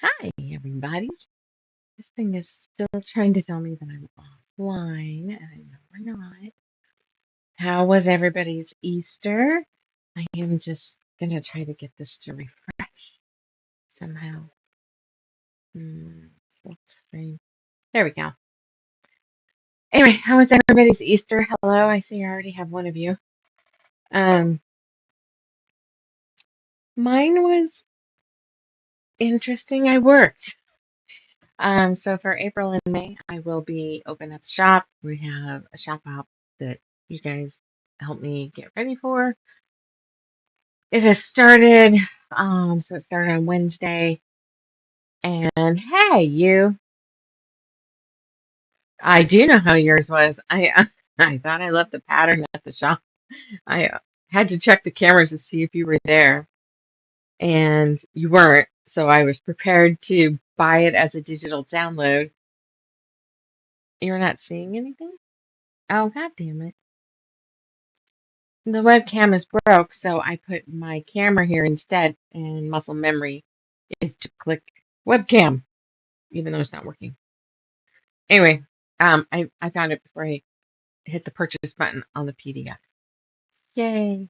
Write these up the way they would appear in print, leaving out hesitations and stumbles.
Hi, everybody. This thing is still trying to tell me that I'm offline, and I know we're not. How was everybody's Easter? I am just gonna try to get this to refresh somehow. Looks strange. There we go. Anyway, how was everybody's Easter? Hello, I see I already have one of you. Um, Mine was interesting. I worked. So for April and May, I will be open at the shop. We have a shop out that you guys helped me get ready for. It has started, so it started on Wednesday. And hey, I do know how yours was. I thought I left the pattern at the shop. I had to check the cameras to see if you were there, and you weren't. So I was prepared to buy it as a digital download. You're not seeing anything? Oh, God damn it. The webcam is broke, so I put my camera here instead, and muscle memory is to click webcam, even though it's not working. Anyway, I found it before I hit the purchase button on the PDF. Yay.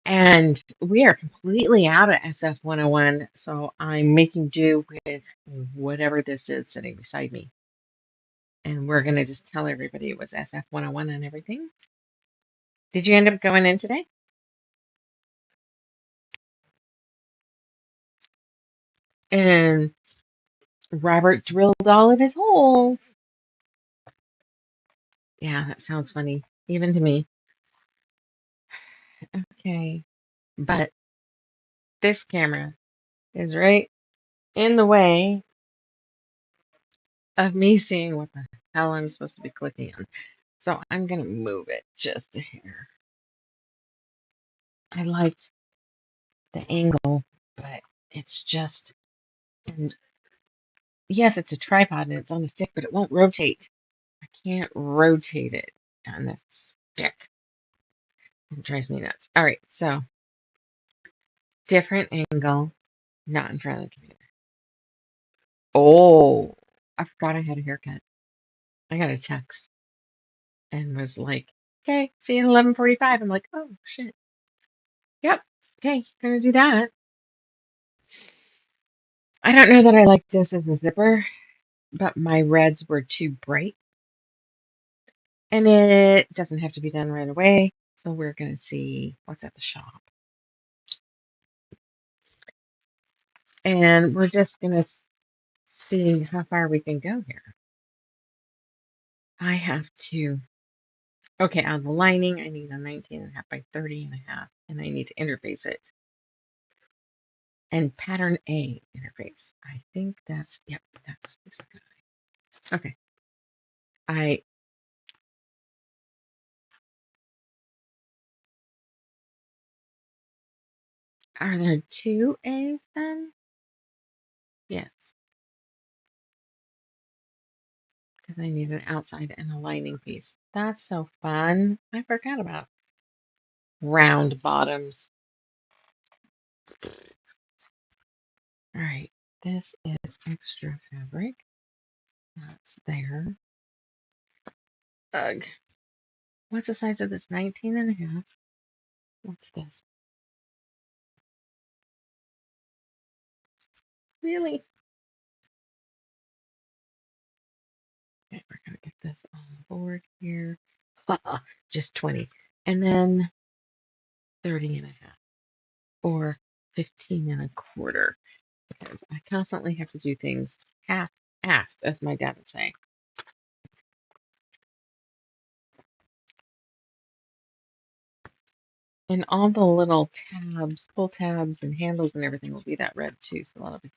And we are completely out of SF 101, so I'm making do with whatever this is sitting beside me. And we're going to just tell everybody it was SF 101 and everything. Did you end up going in today? And Robert drilled all of his holes. Yeah, that sounds funny, even to me. Okay, but this camera is right in the way of me seeing what the hell I'm supposed to be clicking on. So I'm going to move it just a hair. I liked the angle, but it's just, and yes, it's a tripod and it's on a stick, but it won't rotate. I can't rotate it on this stick. It drives me nuts. All right, so different angle, not in front of the computer. Oh, I forgot I had a haircut. I got a text and was like, okay, see you at 11:45. I'm like, oh, shit. Yep, okay, gonna do that. I don't know that I like this as a zipper, but my reds were too bright. And it doesn't have to be done right away. So we're going to see what's at the shop. And we're just going to see how far we can go here. I have to, okay, on the lining, I need a 19.5 by 30.5, and I need to interface it. And pattern A interface. I think that's, yep, that's this guy. Okay. I, are there two A's then? Yes. Because I need an outside and a lining piece. That's so fun. I forgot about round bottoms. All right, this is extra fabric. That's there. Ugh. What's the size of this? 19.5. What's this? Really? Okay, we're gonna get this on the board here. Just 20. And then 30.5 or 15.25. Because I constantly have to do things half-assed, as my dad would say. And all the little tabs, pull tabs and handles and everything will be that red too, so that'll be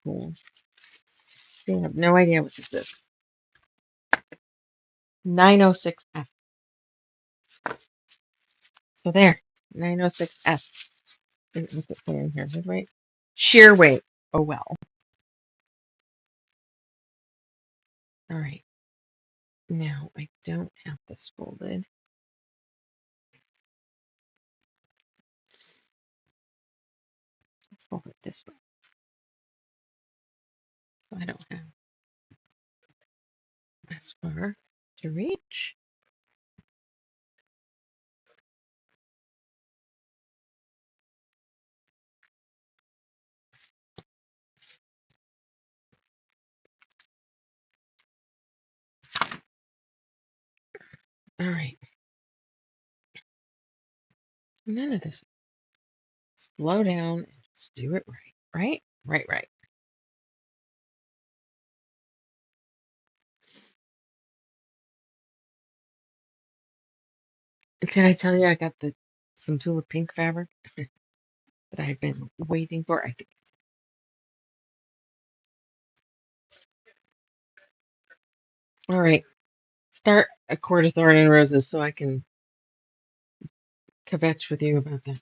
cool. I have no idea what this is. 906F. So there, 906F. What's it saying here? Good weight. Shear weight. Oh well. All right. Now I don't have this folded. Let's fold it this way. So I don't have as far to reach. All right. None of this. Slow down and just do it right. Right? Right, right. Can I tell you I got the some tulip pink fabric that I've been waiting for? I think. All right. Start a Court of Thorn and Roses so I can kvetch with you about that.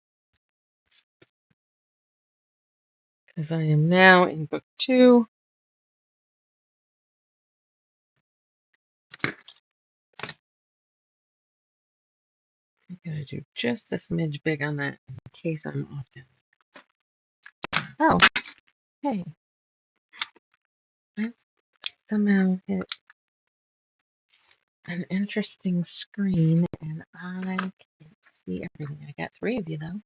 Because I am now in book two. I'm gonna do just a smidge big on that in case I'm off down. Oh, hey, I somehow hit an interesting screen and I can't see everything. I got three of you though.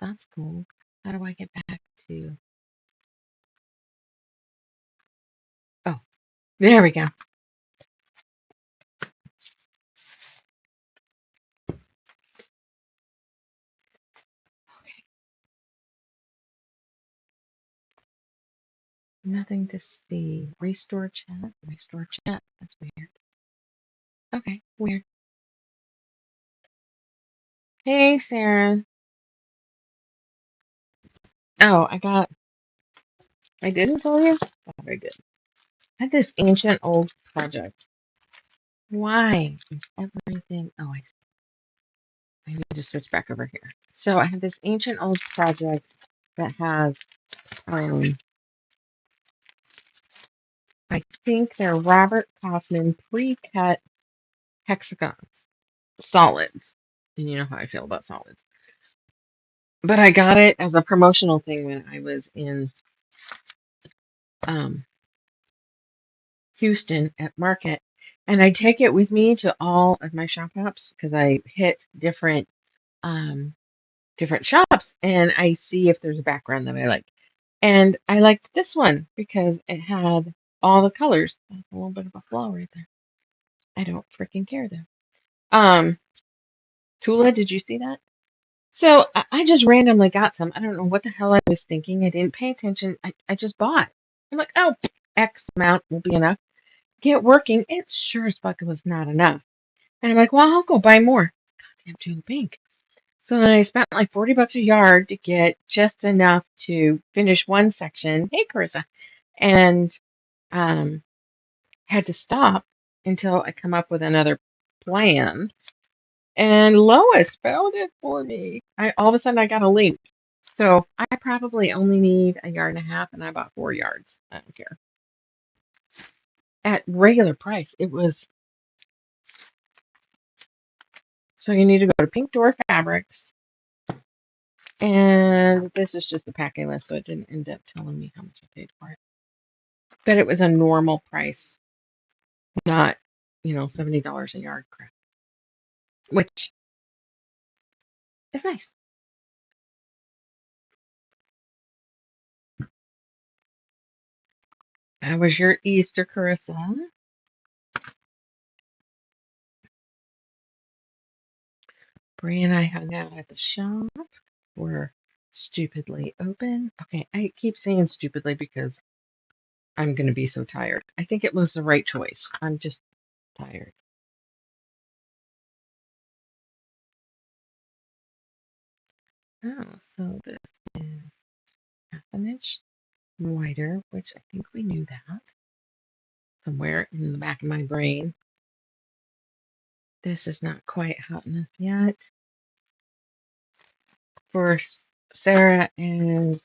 That's cool. How do I get back to? Oh, there we go. Nothing to see. Restore chat. Restore chat. That's weird. Okay, weird. Hey, Sarah. Oh, I didn't tell you? Thought I did. I had this ancient old project. Why is everything? Oh, I see. I need to switch back over here. So I have this ancient old project that has, um, I think they're Robert Kaufman pre-cut hexagons, solids. And you know how I feel about solids. But I got it as a promotional thing when I was in um, Houston at Market. And I take it with me to all of my shop hops because I hit um, different shops and I see if there's a background that I like. And I liked this one because it had all the colors. That's a little bit of a flaw right there. I don't freaking care though. Um, Tula, did you see that? So I just randomly got some. I don't know what the hell I was thinking. I didn't pay attention. I just bought. I'm like, oh, X amount will be enough. Get working. It sure as fuck was not enough. And I'm like, well, I'll go buy more. Goddamn Tula Pink. So then I spent like 40 bucks a yard to get just enough to finish one section. Hey, Carissa. And um, had to stop until I come up with another plan. And Lois found it for me. All of a sudden I got a link. So I probably only need a yard and a half, and I bought 4 yards. I don't care. At regular price, it was. So you need to go to Pink Door Fabrics, and this is just the packing list, so it didn't end up telling me how much I paid for it. But it was a normal price, not, $70 a yard crap, which is nice. That was your Easter, Carissa. Bree and I hung out at the shop. We're stupidly open. Okay, I keep saying stupidly because I'm going to be so tired. I think it was the right choice. I'm just tired. Oh, so this is half an inch wider, which I think we knew that somewhere in the back of my brain. This is not quite hot enough yet. For Sarah and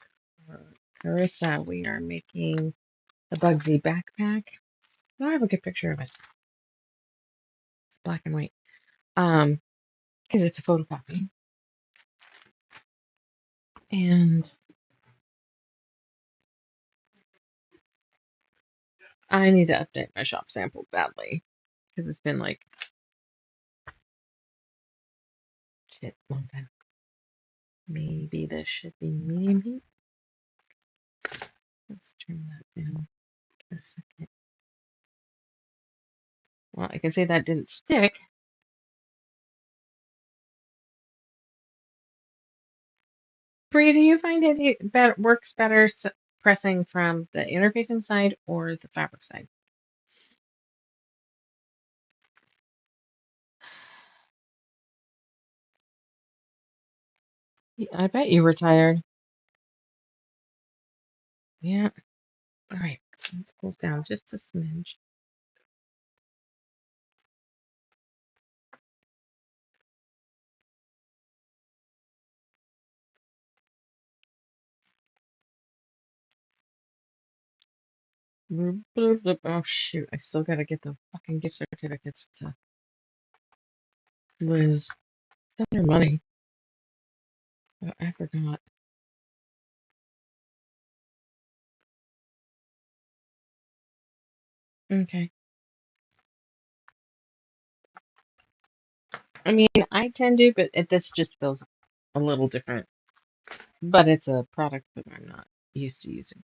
Carissa, we are making the Bugsy Backpack. I don't have a good picture of it. It's black and white. Because it's a photocopy. And I need to update my shop sample badly because it's been like shit long time. Maybe this should be medium heat. Let's turn that down for a second. Well, I can say that didn't stick. Bree, do you find that works better pressing from the interfacing side or the fabric side? Yeah, I bet you were tired. Yeah. All right. Let's cool down just a smidge. Oh shoot! I still gotta get the fucking gift certificates to Liz. That's their money. Oh, I forgot. Okay. I mean, I tend to, but this just feels a little different. But it's a product that I'm not used to using.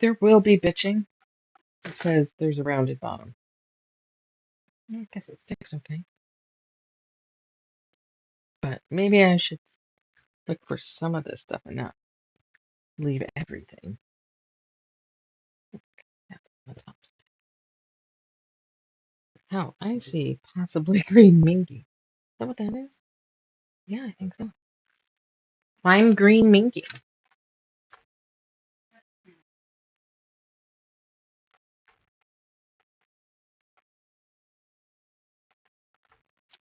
There will be bitching because there's a rounded bottom. I guess it sticks okay. But maybe I should look for some of this stuff and not leave everything. That's on the top. Oh, I see. Possibly green minky. Is that what that is? Yeah, I think so. Lime green minky.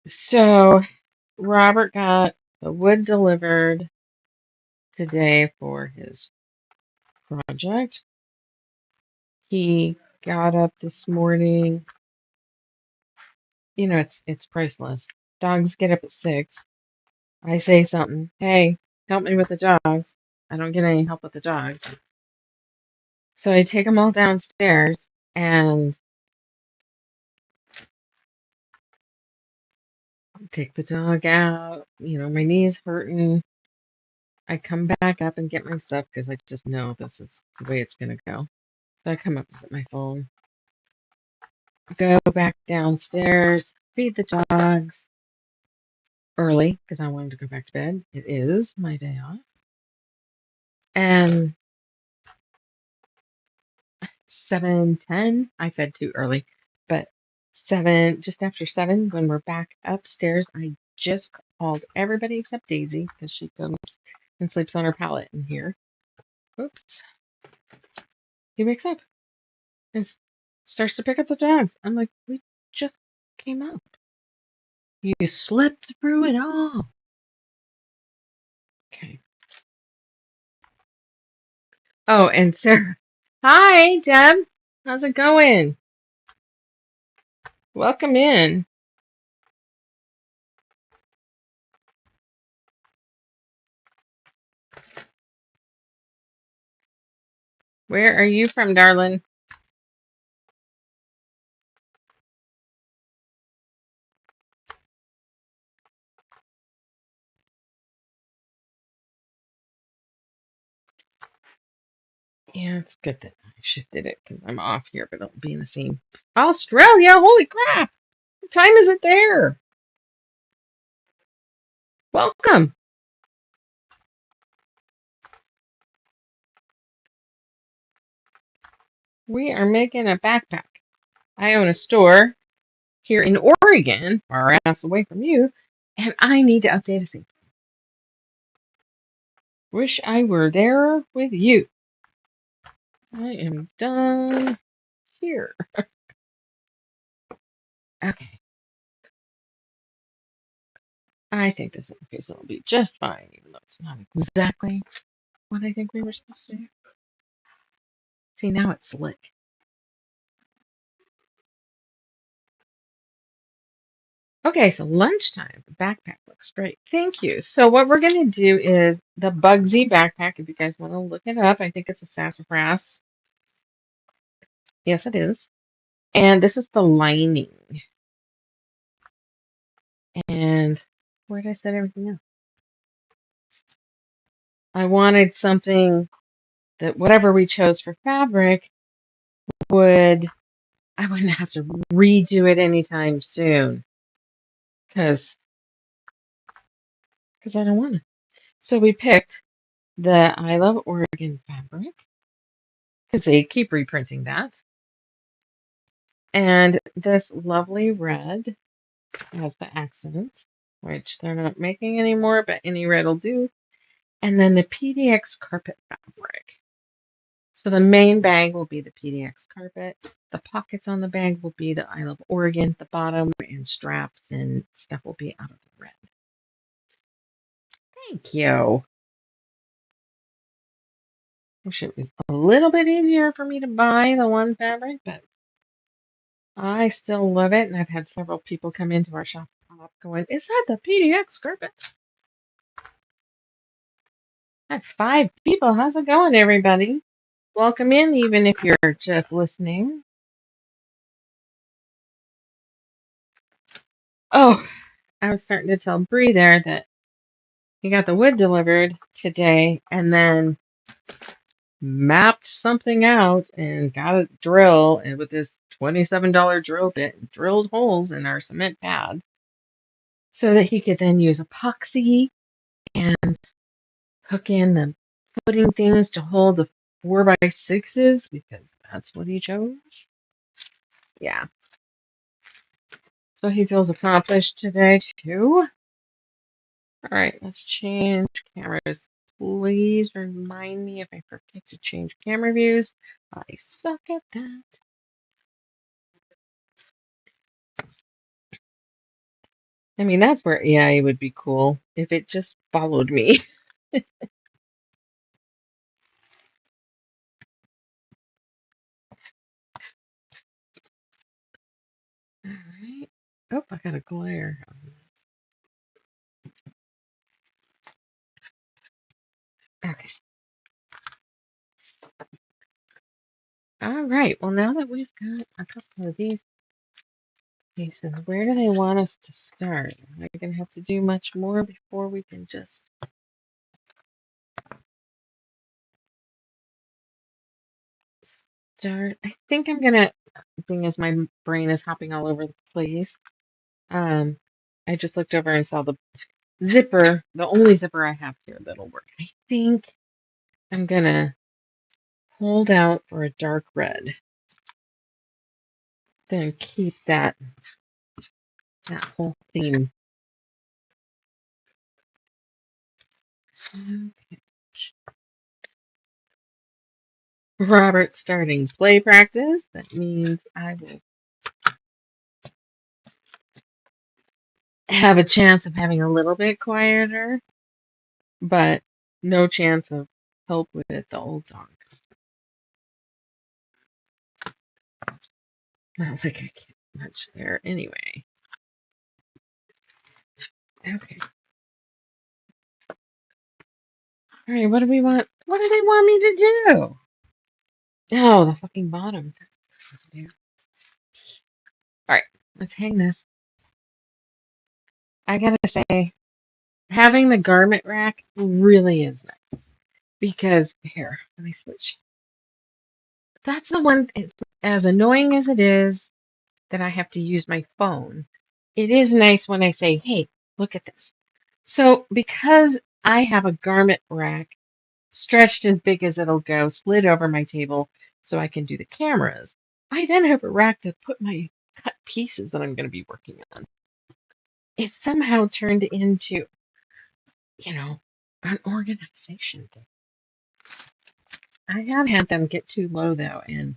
So Robert got the wood delivered today for his project. He got up this morning. You know, it's priceless. Dogs get up at 6. I say something. Hey, help me with the dogs. I don't get any help with the dogs. So I take them all downstairs and take the dog out. You know, my knee's hurting. I come back up and get my stuff because I just know this is the way it's going to go. So I come up with my phone, go back downstairs, feed the dogs early because I wanted to go back to bed. It is my day off. And 7:10, I fed too early, but just after 7, when we're back upstairs, I just called everybody except Daisy because she goes and sleeps on her pallet in here. Oops. He wakes up and starts to pick up the dogs. I'm like, we just came up. You slept through it all. Okay. Oh, and Sarah. Hi, Deb. How's it going? Welcome in. Where are you from, darling? Yeah, it's good that I shifted it because I'm off here, but it'll be in the same. Australia, holy crap! What time is it there? Welcome. We are making a backpack. I own a store here in Oregon, far ass away from you, and I need to update a sink. Wish I were there with you. I am done here. Okay. I think this interface will be just fine, even though it's not exactly what I think we were supposed to do. See, now it's slick. Okay, so lunchtime. The backpack looks great. Thank you. So what we're going to do is the Bugsy Backpack. If you guys want to look it up, I think it's a sassafras. Yes, it is. And this is the lining. And where did I set everything else? I wanted something that whatever we chose for fabric would, I wouldn't have to redo it anytime soon because I don't want to. So we picked the I Love Oregon fabric because they keep reprinting that. And this lovely red has the accent, which they're not making anymore, but any red will do. And then the PDX carpet fabric. So the main bag will be the PDX carpet. The pockets on the bag will be the I Love Oregon. The bottom and straps and stuff will be out of the red. Thank you. Wish it was a little bit easier for me to buy the one fabric, but I still love it. And I've had several people come into our shop going, "Is that the PDX carpet?" That's 5 people. How's it going, everybody? Welcome in, even if you're just listening. Oh, I was starting to tell Bree there that he got the wood delivered today and then mapped something out and got a drill and with this $27 drill bit and drilled holes in our cement pad so that he could then use epoxy and hook in the footing things to hold the 4x6s because that's what he chose. Yeah. So he feels accomplished today too. All right, let's change cameras. Please remind me if I forget to change camera views. I suck at that. I mean, that's where AI would be cool if it just followed me. All right. Oh, I got a glare. Okay. All right. Well, now that we've got a couple of these pieces, where do they want us to start? Am I going to have to do much more before we can just start? I think I'm going to, being as my brain is hopping all over the place, um, I just looked over and saw the zipper, the only zipper I have here that'll work. I think I'm going to hold out for a dark red, then keep that whole theme. Okay. Robert starting play practice. That means I will have a chance of having a little bit quieter, but no chance of help with the old dog. I don't think I get much there anyway. Okay. All right, what do we want? What do they want me to do? Oh, the fucking bottom. All right, let's hang this. I gotta say, having the garment rack really is nice because here, let me switch. That's the one. It's as annoying as it is that I have to use my phone. It is nice when I say, "Hey, look at this." So because I have a garment rack stretched as big as it'll go, slid over my table so I can do the cameras, I then have a rack to put my cut pieces that I'm going to be working on. It somehow turned into, you know, an organization thing. I have had them get too low though, and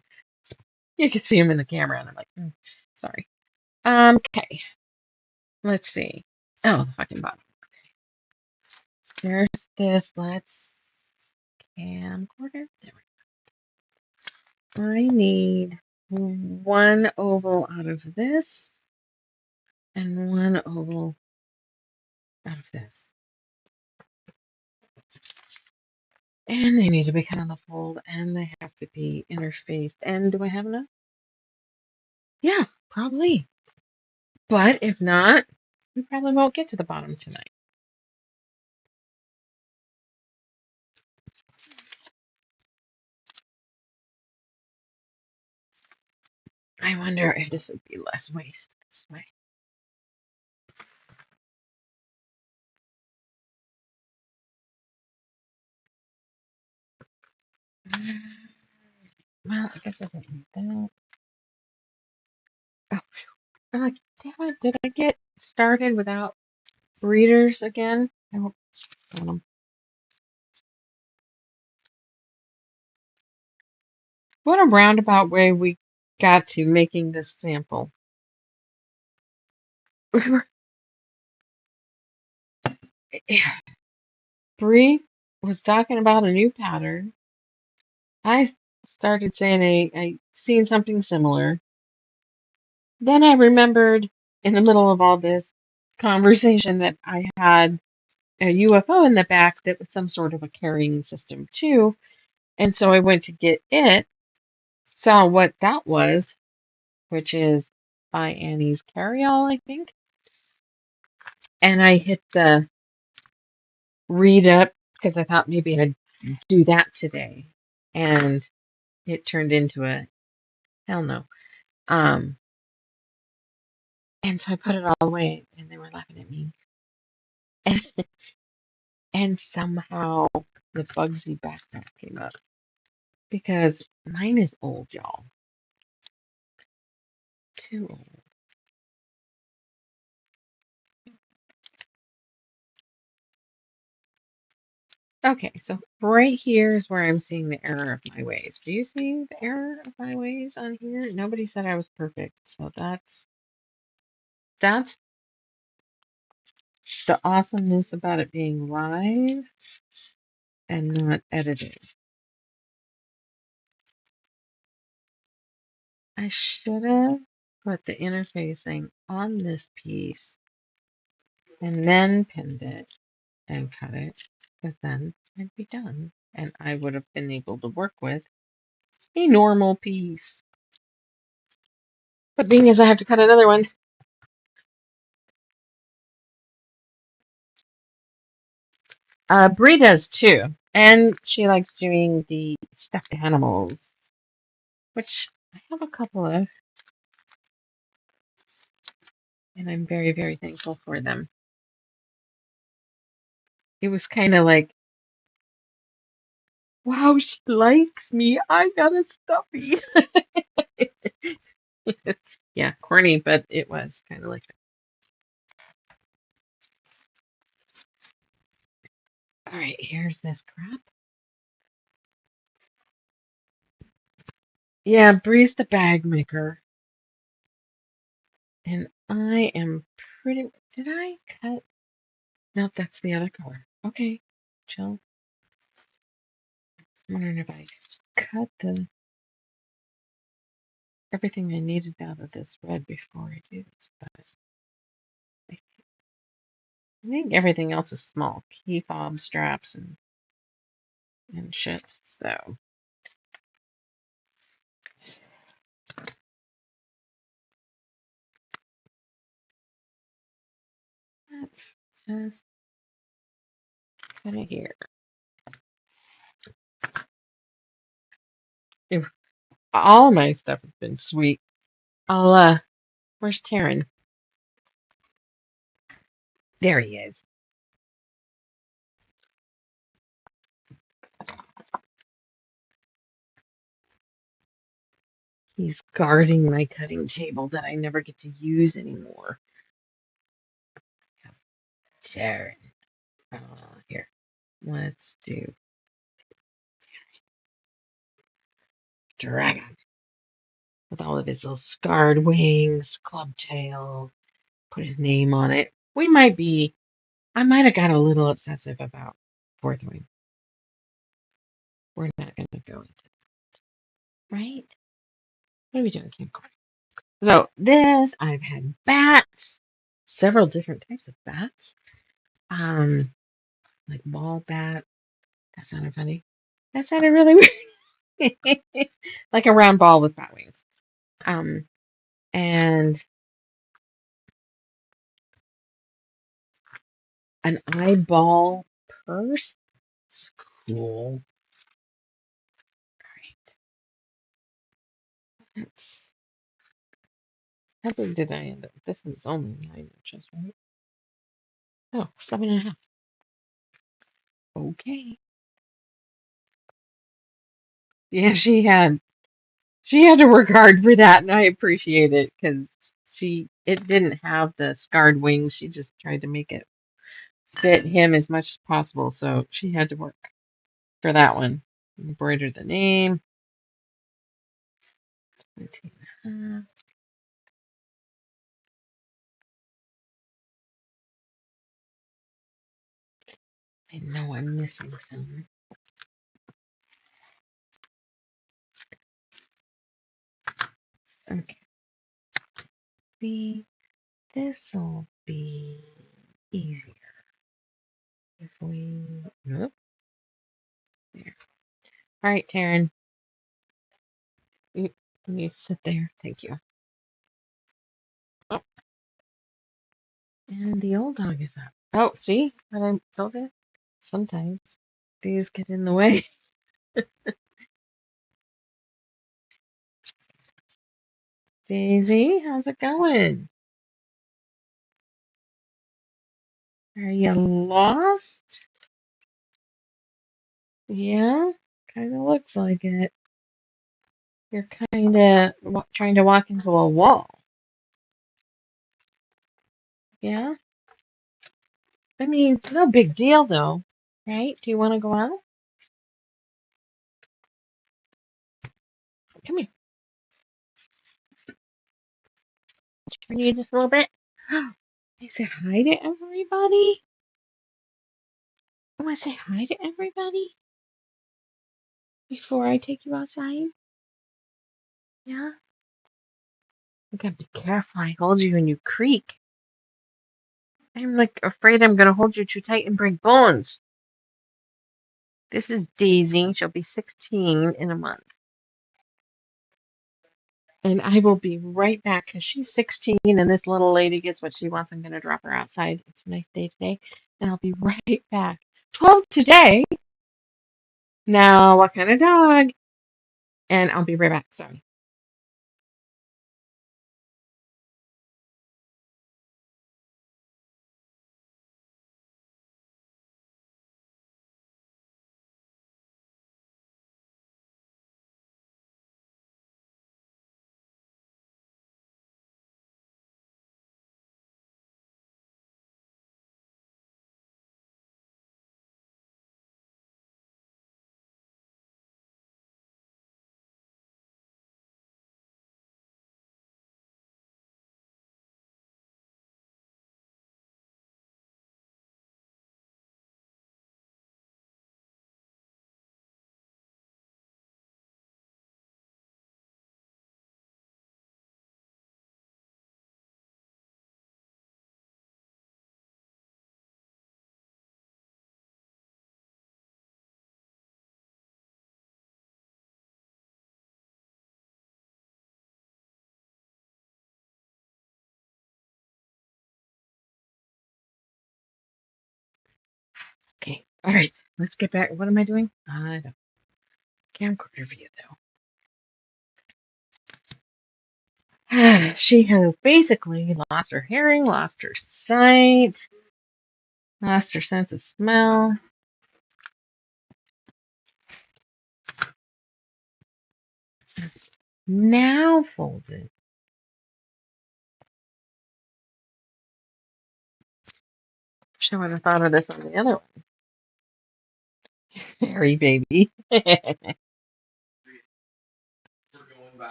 you can see them in the camera, and I'm like, sorry. Okay, let's see. Oh, the fucking bottom. There's this. Let's camcorder. There we go. I need one oval out of this. and one oval out of this. And they need to be cut on the fold, and they have to be interfaced. And do I have enough? Yeah, probably. But if not, we probably won't get to the bottom tonight. I wonder if this would be less waste this way. Well, I guess I don't need that. Oh, I'm like, damn it, did I get started without readers again? I hope. What a roundabout way we got to making this sample. Bree was talking about a new pattern. I started saying I seen something similar. Then I remembered in the middle of all this conversation that I had a UFO in the back that was some sort of a carrying system too. And so I went to get it, saw what that was, which is by Annie's Carryall, I think. And I hit the read up because I thought maybe I'd do that today. And it turned into a hell no. Um, and so I put it all away and they were laughing at me. And, and somehow the Bugsy Backpack came up because mine is old, y'all. Too old. Okay, so right here is where I'm seeing the error of my ways. Do you see the error of my ways on here? Nobody said I was perfect, so that's the awesomeness about it being live and not edited. I should have put the interfacing on this piece and then pinned it and cut it, because then I'd be done and I would have been able to work with a normal piece. But being as I have to cut another one, Brie does too, and she likes doing the stuffed animals, which I have a couple of, and I'm very, very thankful for them. It was kind of like, wow, she likes me. I got a stuffy. Yeah, corny, but it was kind of like that. All right, here's this crap. Yeah, Bree's the bag maker. And I am pretty. Did I cut? Nope, that's the other color. Okay, chill. I'm wondering if I cut the everything I needed out of this red before I do this, but I think everything else is small. Key fob straps and shit. So let's just put it here. All my stuff has been sweet. Where's Taryn? There he is. He's guarding my cutting table that I never get to use anymore. Taryn. Here. Let's do Dragon. With all of his little scarred wings, club tail, put his name on it. I might have got a little obsessive about fourth wing. We're not going to go into it, right? What are we doing, Kim? So this, I've had bats. several different types of bats. Um, like ball bat. That sounded funny. That sounded really weird. Like a round ball with bat wings. Um, and an eyeball purse. It's cool. All right. That's how big did I end up? This is only 9 inches, right? Oh, 7.5. Okay. Yeah, she had to work hard for that, and I appreciate it because it didn't have the scarred wings. She just tried to make it fit him as much as possible, so she had to work for that one. Embroider the name. 19.5. I know I'm missing some. Okay, see, this'll be easier if we. Nope, there. All right, Taryn, you sit there. Thank you. Oh, and the old dog is up. Oh, see what I told you? Sometimes these get in the way. Daisy, how's it going? Are you lost? Yeah, kind of looks like it. You're kind of trying to walk into a wall. Yeah? I mean, no big deal though, right? Do you want to go out? Come here. Turn you just a little bit. I say hi to everybody. I want to say hi to everybody before I take you outside. Yeah? You gotta be careful. I hold you and you creak. I'm like afraid I'm gonna hold you too tight and break bones. This is Daisy. She'll be 16 in a month. And I will be right back because she's 16 and this little lady gets what she wants. I'm going to drop her outside. It's a nice day today. And I'll be right back. 12 today. Now, what kind of dog? And I'll be right back. Sorry. Okay. All right. Let's get back. What am I doing? I don't camcorder view, though. She has basically lost her hearing, lost her sight, lost her sense of smell. Now folded. She would have thought of this on the other one. Hairy baby.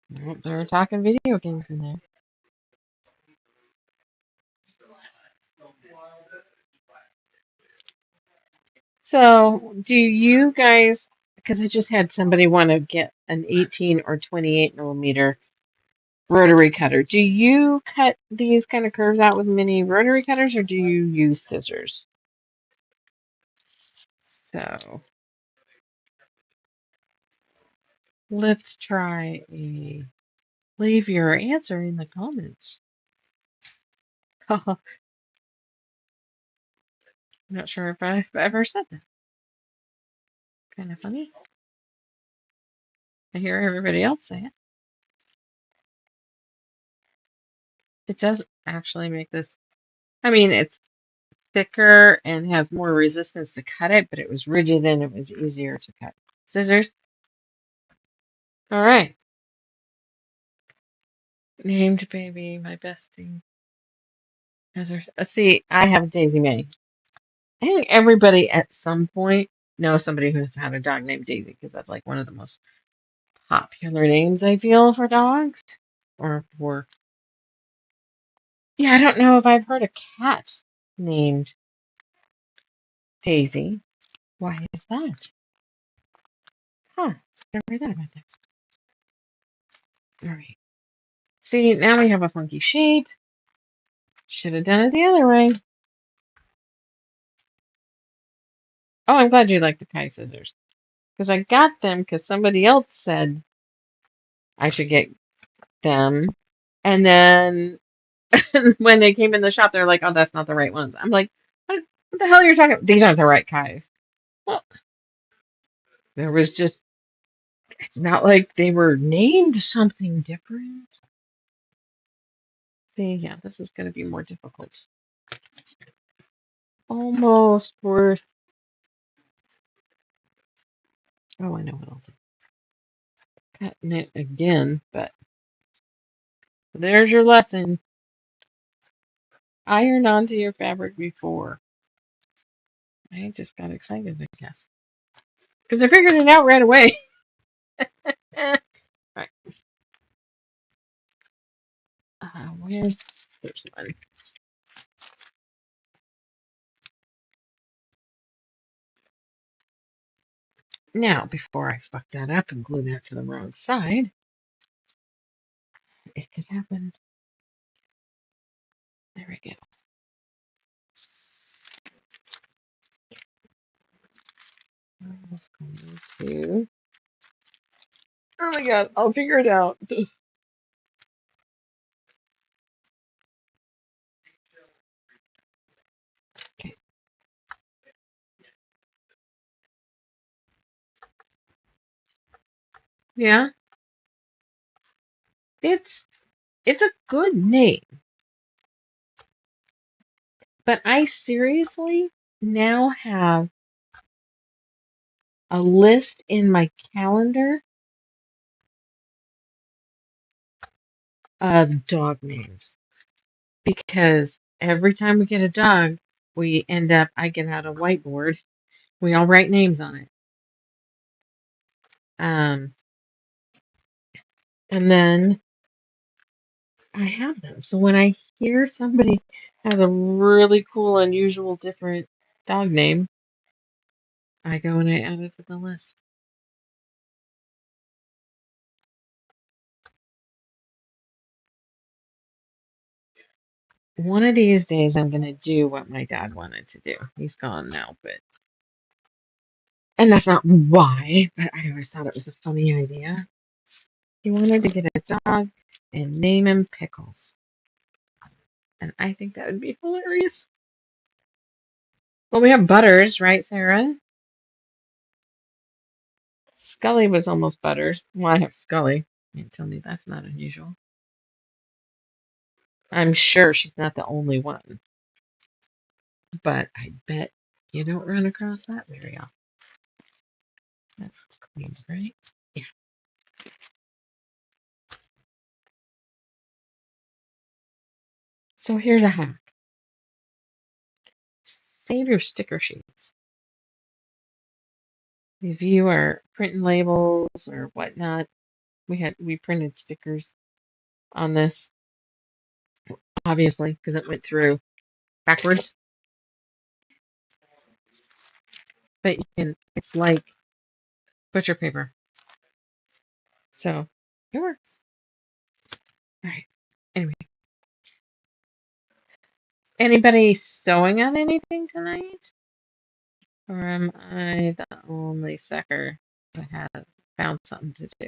Nope, they're talking video games in there. So, do you guys, because I just had somebody want to get an 18 or 28 millimeter rotary cutter. Do you cut these kind of curves out with mini rotary cutters or do you use scissors? So, let's try a leave your answer in the comments. I'm not sure if I've ever said that. Kind of funny. I hear everybody else say it. It does actually make this, I mean, it's thicker and has more resistance to cut it, but it was rigid and it was easier to cut. Scissors. All right. Named baby, my bestie. Let's see, I have Daisy May. I think everybody at some point knows somebody who's had a dog named Daisy because that's like one of the most popular names I feel for dogs. Or for, yeah, I don't know if I've heard a cat named Daisy. Why is that? Huh, never heard that about that. All right. See, now we have a funky shape. Should have done it the other way. Oh, I'm glad you like the pie scissors. Because I got them because somebody else said I should get them. And then when they came in the shop, they're like, oh, that's not the right ones. I'm like, what the hell are you talking about? These aren't the right guys. Well, there was just, it's not like they were named something different. See, yeah, this is going to be more difficult. Almost worth, oh, I know what I'll do. Cutting it again, but there's your lesson. Iron onto your fabric before. I just got excited, I guess. Because I figured it out right away. Right. There's one. Now, before I fuck that up and glue that to the wrong side, it could happen. There we go. Let's go to. Oh my god, I'll figure it out. Okay. Yeah, it's it's a good name, but I seriously now have a list in my calendar of dog names because every time we get a dog, we end up. I get out a whiteboard. We all write names on it. Um, and then I have them. So when I hear somebody has a really cool, unusual, different dog name, I go and I add it to the list. One of these days, I'm going to do what my dad wanted to do. He's gone now, but. And that's not why, but I always thought it was a funny idea. He wanted to get a dog and name him Pickles. And I think that would be hilarious. Well, we have Butters, right, Sarah? Scully was almost Butters. Well, I have Scully. You tell me that's not unusual. I'm sure she's not the only one, but I bet you don't run across that very often. That's clean, right? Yeah. So here's a hack. Save your sticker sheets. If you are printing labels or whatnot, we printed stickers on this, obviously, because it went through backwards. but it's like butcher paper. So it works. All right. Anyway, anybody sewing on anything tonight? Or am I the only sucker that has found something to do?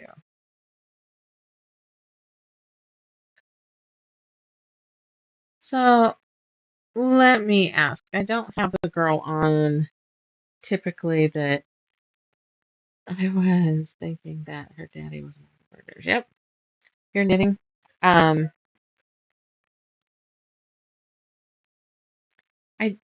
So let me ask. I don't have the girl on typically that I was thinking that her daddy was one of the burgers. Yep, you're knitting. Um, I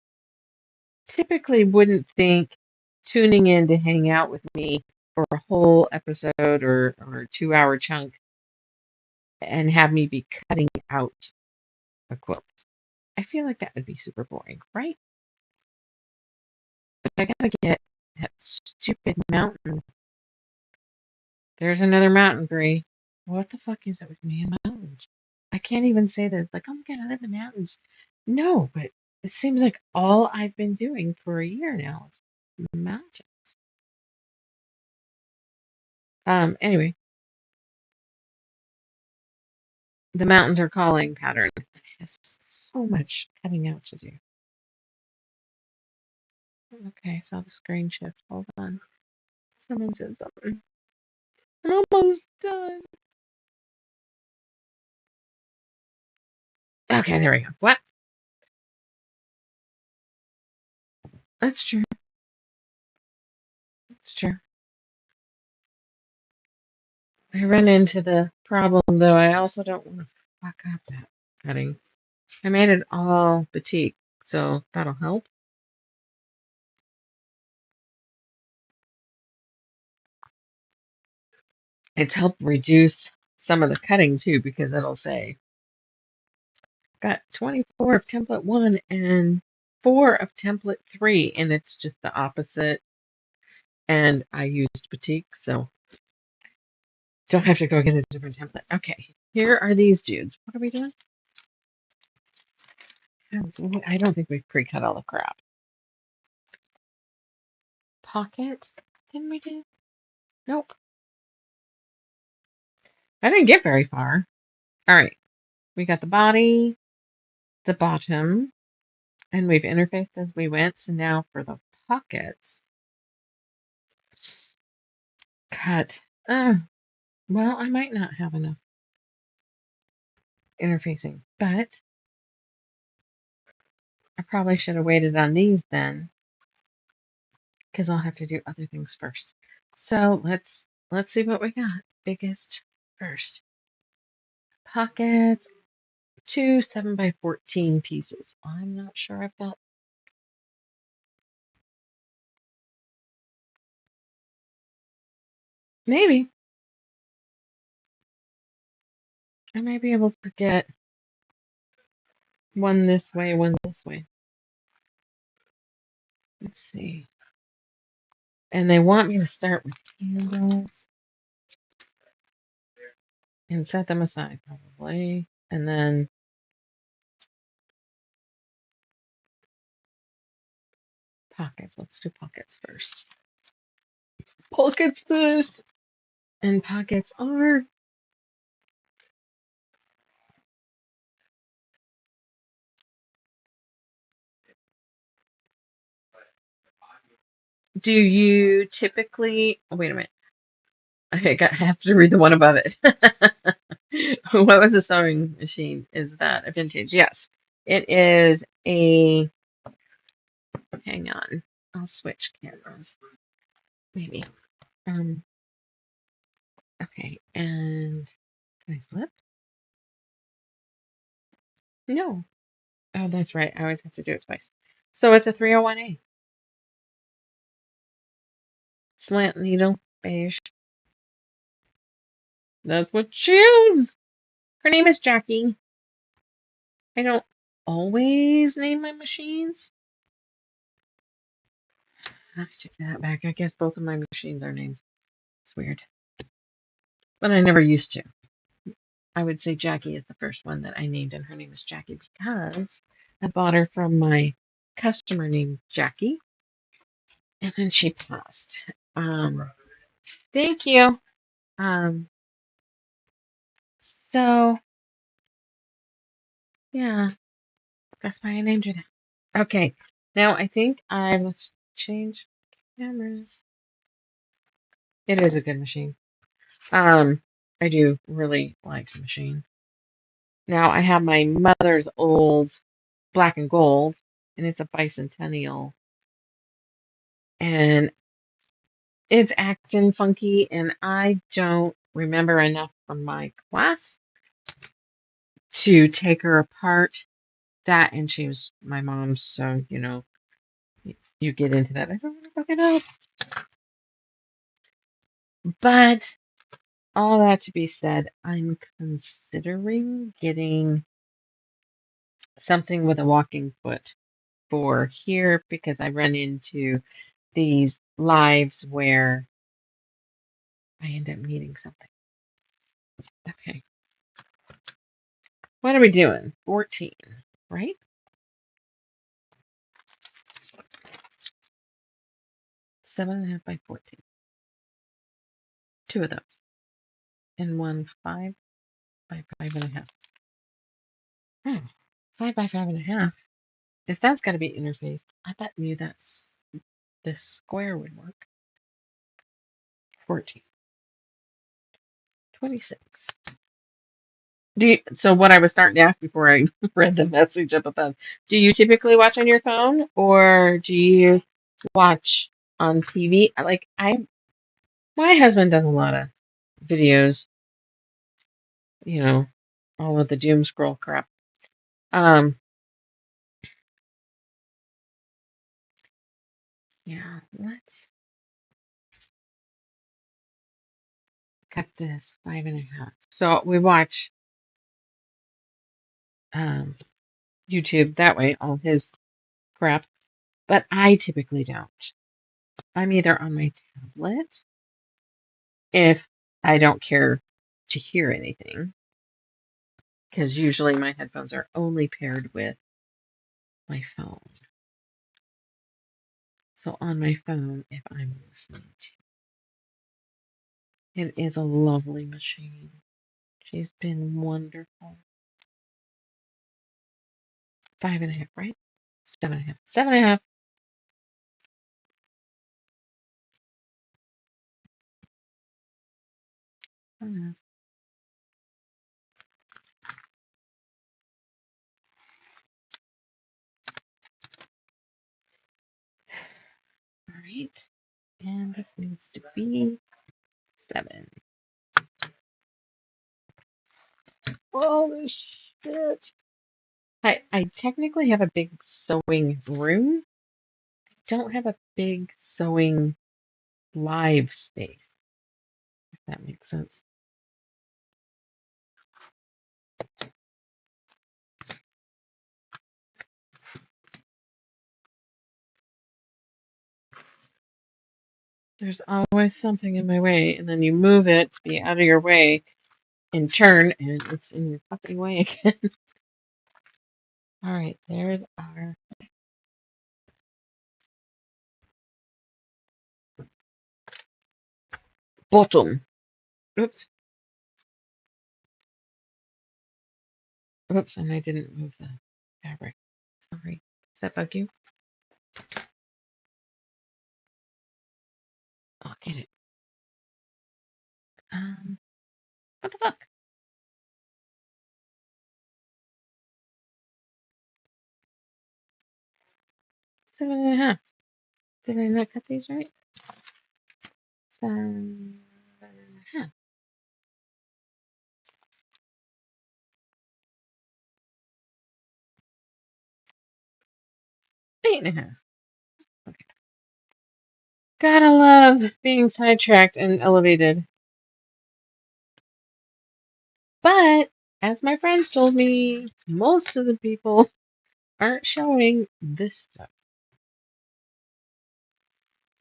typically wouldn't think tuning in to hang out with me for a whole episode or 2 hour chunk and have me be cutting out a quilt. I feel like that would be super boring, right? But I gotta get that stupid mountain. There's another mountain, Bree. What the fuck is it with me and mountains? I can't even say that it's like, oh my god, I live in the mountains. No, but it seems like all I've been doing for a year now is mountains. Anyway, the mountains are calling pattern. Has so much cutting out to do. Okay, so the screen shift. Hold on. Someone said something. I'm almost done. Okay, there we go. What? That's true. That's true. I run into the problem though. I also don't want to fuck up that cutting. I made it all batik, so that'll help. It's helped reduce some of the cutting too, because it'll say got 24 of template 1 and 4 of template 3, and it's just the opposite. And I used batik, so don't have to go get a different template. Okay, here are these dudes. What are we doing? I don't think we've pre-cut all the crap. Pockets? Didn't we do? Nope. I didn't get very far. All right, we got the body, the bottom, and we've interfaced as we went. So now for the pockets, cut. Well, I might not have enough interfacing, but I probably should have waited on these then, because I'll have to do other things first. So let's see what we got. Biggest first. Pockets, 2 7x14 pieces. I'm not sure I've got. Maybe I may be able to get one this way, one this way. Let's see. And they want me to start with candles and set them aside, probably. And then pockets. Let's do pockets first. Pockets first. And pockets are. Do you typically. Oh, wait a minute. Okay, I have to read the one above it. What was the sewing machine? Is that a vintage? Yes. It is a. Hang on. I'll switch cameras. Maybe. Um. Okay. And can I flip? No. Oh, that's right. I always have to do it twice. So it's a 301A. Slant needle, beige. That's what she is. Her name is Jackie. I don't always name my machines. I have to take that back. I guess both of my machines are named. It's weird. But I never used to. I would say Jackie is the first one that I named, and her name is Jackie because I bought her from my customer named Jackie. and then she passed. Um, thank you. Um, so yeah, that's why I named her that. Okay, now I think let's change cameras. It is a good machine. I do really like the machine. Now I have my mother's old black and gold, and it's a bicentennial, and it's acting funky, and I don't remember enough from my class to take her apart. That, and she was my mom's, so you get into that. I don't want to fuck it up. But all that to be said, I'm considering getting something with a walking foot for here because I run into these lives where I end up needing something. Okay. What are we doing? 14, right? 7.5 by 14. Two of those. And one 5 by 5.5. Hmm. 5 by 5.5. If that's got to be interfaced, I bet you this square would work. 14. 26. So what I was starting to ask before I read the message up above, do you typically watch on your phone or do you watch on TV? My husband does a lot of videos, you know, all of the doom scroll crap. Um, yeah, let's cut this 5.5. So we watch um YouTube that way, all his crap, but I typically don't. I'm either on my tablet if I don't care to hear anything, because usually my headphones are only paired with my phone. So on my phone, if I'm listening to it, is a lovely machine. She's been wonderful. 5.5, right? 7.5. 7.5. All right. And this needs to be 7. Holy shit. I technically have a big sewing room. I don't have a big sewing live space, if that makes sense. There's always something in my way, and then you move it to be out of your way and turn, and it's in your fucking way again. All right, there's our bottom. Oops. Oops, and I didn't move the fabric. Sorry. Does that bug you? I'll get it. What the fuck? 7.5. Did I not cut these right? 7.5. 8.5. Okay. Gotta love being sidetracked and elevated. But, as my friends told me, most of the people aren't showing this stuff.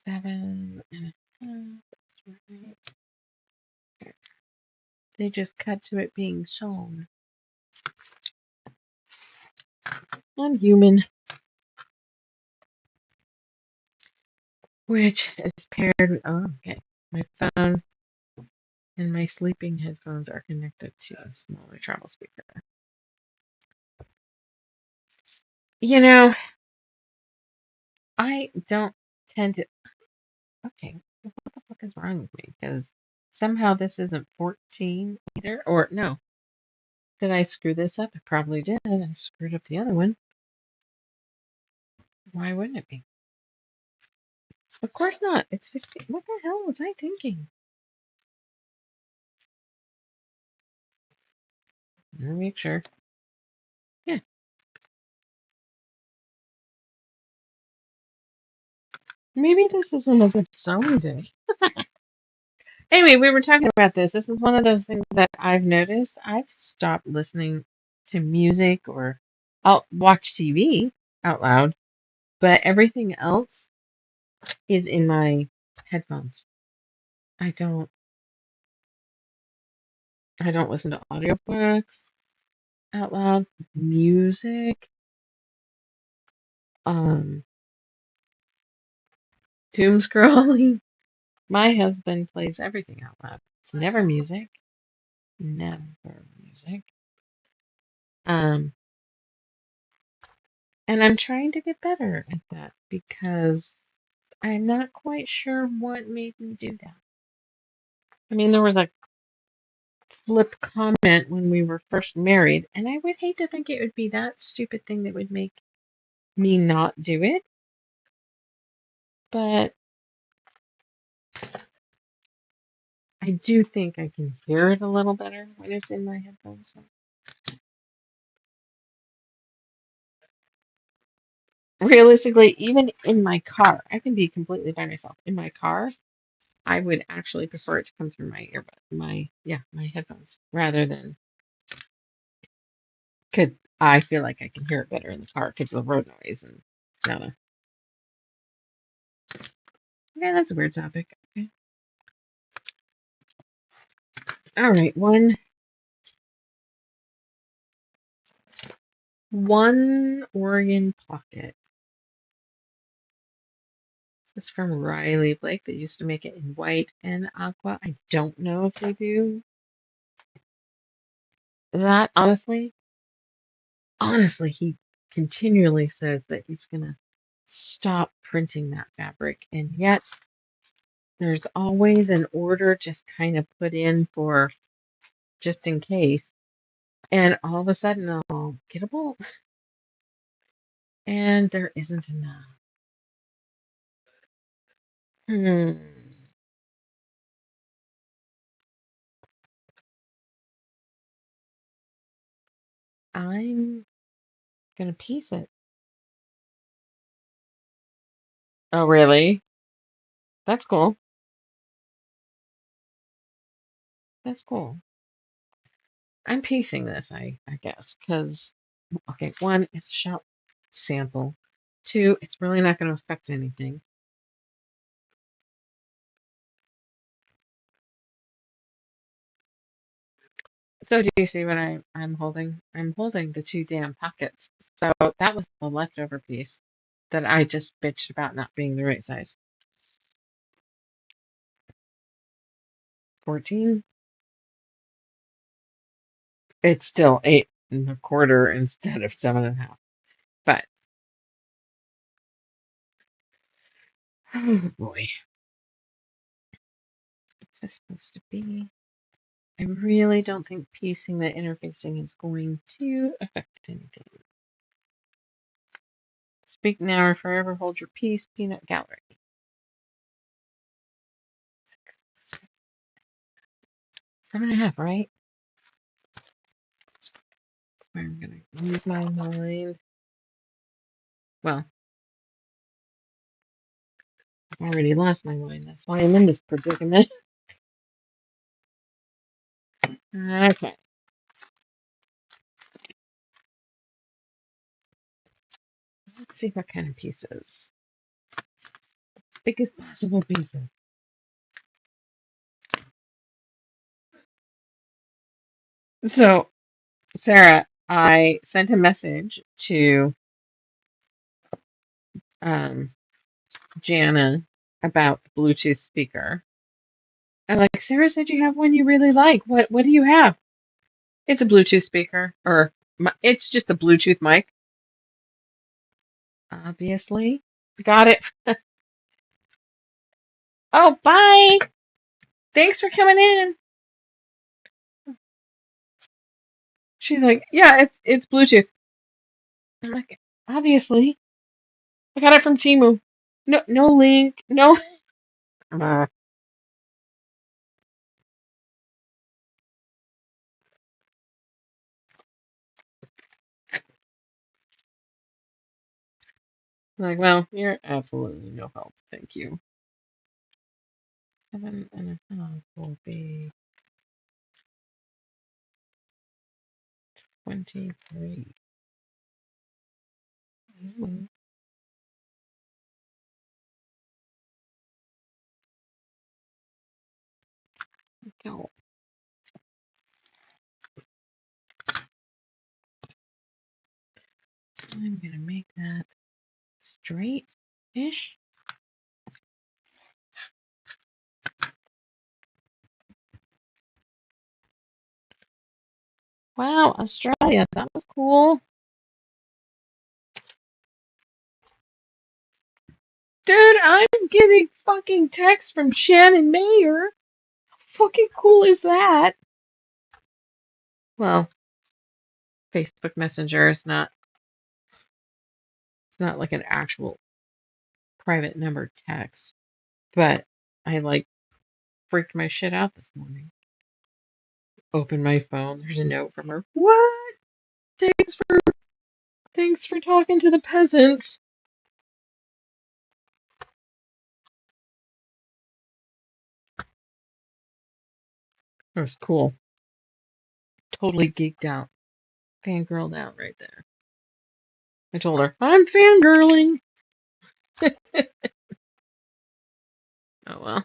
7.5. They just cut to it being sewn. I'm human. which is paired. Oh, okay. My phone and my sleeping headphones are connected to a smaller travel speaker. You know, I don't tend to. Okay, what the fuck is wrong with me? Because somehow this isn't 14 either. Or no, did I screw this up? I probably did. I screwed up the other one. Why wouldn't it be? Of course not. It's 15. What the hell was I thinking? Let me make sure. Yeah, maybe this isn't a good sewing day. Anyway, we were talking about this. This is one of those things that I've noticed. I've stopped listening to music or I'll watch TV out loud, but everything else is in my headphones. I don't I don't listen to audiobooks out loud, music, um, doom scrolling. My husband plays everything out loud. It's never music, never music. Um, and I'm trying to get better at that because I'm not quite sure what made me do that. I mean, there was a flip comment when we were first married, and I would hate to think it would be that stupid thing that would make me not do it, but I do think I can hear it a little better when it's in my headphones. So realistically, even in my car, I can be completely by myself. In my car, I would actually prefer it to come through my earbud, my headphones, rather than could I feel like I can hear it better in the car because of the road noise and yada. Yeah, that's a weird topic. Okay. All right, one Oregon pocket. This is from Riley Blake. They used to make it in white and aqua. I don't know if they do that. Honestly, he continually says that he's gonna stop printing that fabric, and yet there's always an order just kind of put in for just in case. And all of a sudden, I'll get a bolt, and there isn't enough. Hmm. I'm gonna piece it. Oh, really? That's cool. That's cool. I'm piecing this, I guess, because okay, one, it's a shop sample. Two, it's really not going to affect anything. So do you see what I'm holding? I'm holding the two damn pockets. So that was the leftover piece that I just bitched about not being the right size. 14. It's still 8 1/4 instead of 7.5. But oh boy, what's this supposed to be? I really don't think piecing the interfacing is going to affect anything. Speak now or forever hold your peace, Peanut Gallery. 7.5, right? That's where I'm gonna use my mind. Well, I've already lost my mind. That's why I'm in this predicament. Okay, let's see what kind of pieces. Biggest possible pieces. So, Sarah, I sent a message to um, Jana about the Bluetooth speaker. I'm like, Sarah said you have one you really like. What do you have? It's a Bluetooth speaker, or it's just a Bluetooth mic. Obviously, got it. Oh, bye. Thanks for coming in. She's like, yeah, it's Bluetooth. I'm like, obviously, I got it from Timu. No link, no. Like, well, you're absolutely no help. Thank you. 7.5 will be 23. Mm, go. I'm gonna make that straight-ish. Wow, Australia, that was cool. Dude, I'm getting fucking texts from Shannon Mayer. How fucking cool is that? Well, Facebook Messenger is not, it's not like an actual private number text, but I like freaked my shit out this morning. Open my phone, there's a note from her. What? Thanks for talking to the peasants. That was cool. Totally geeked out. Fangirled out right there. I told her, I'm fangirling. Oh well.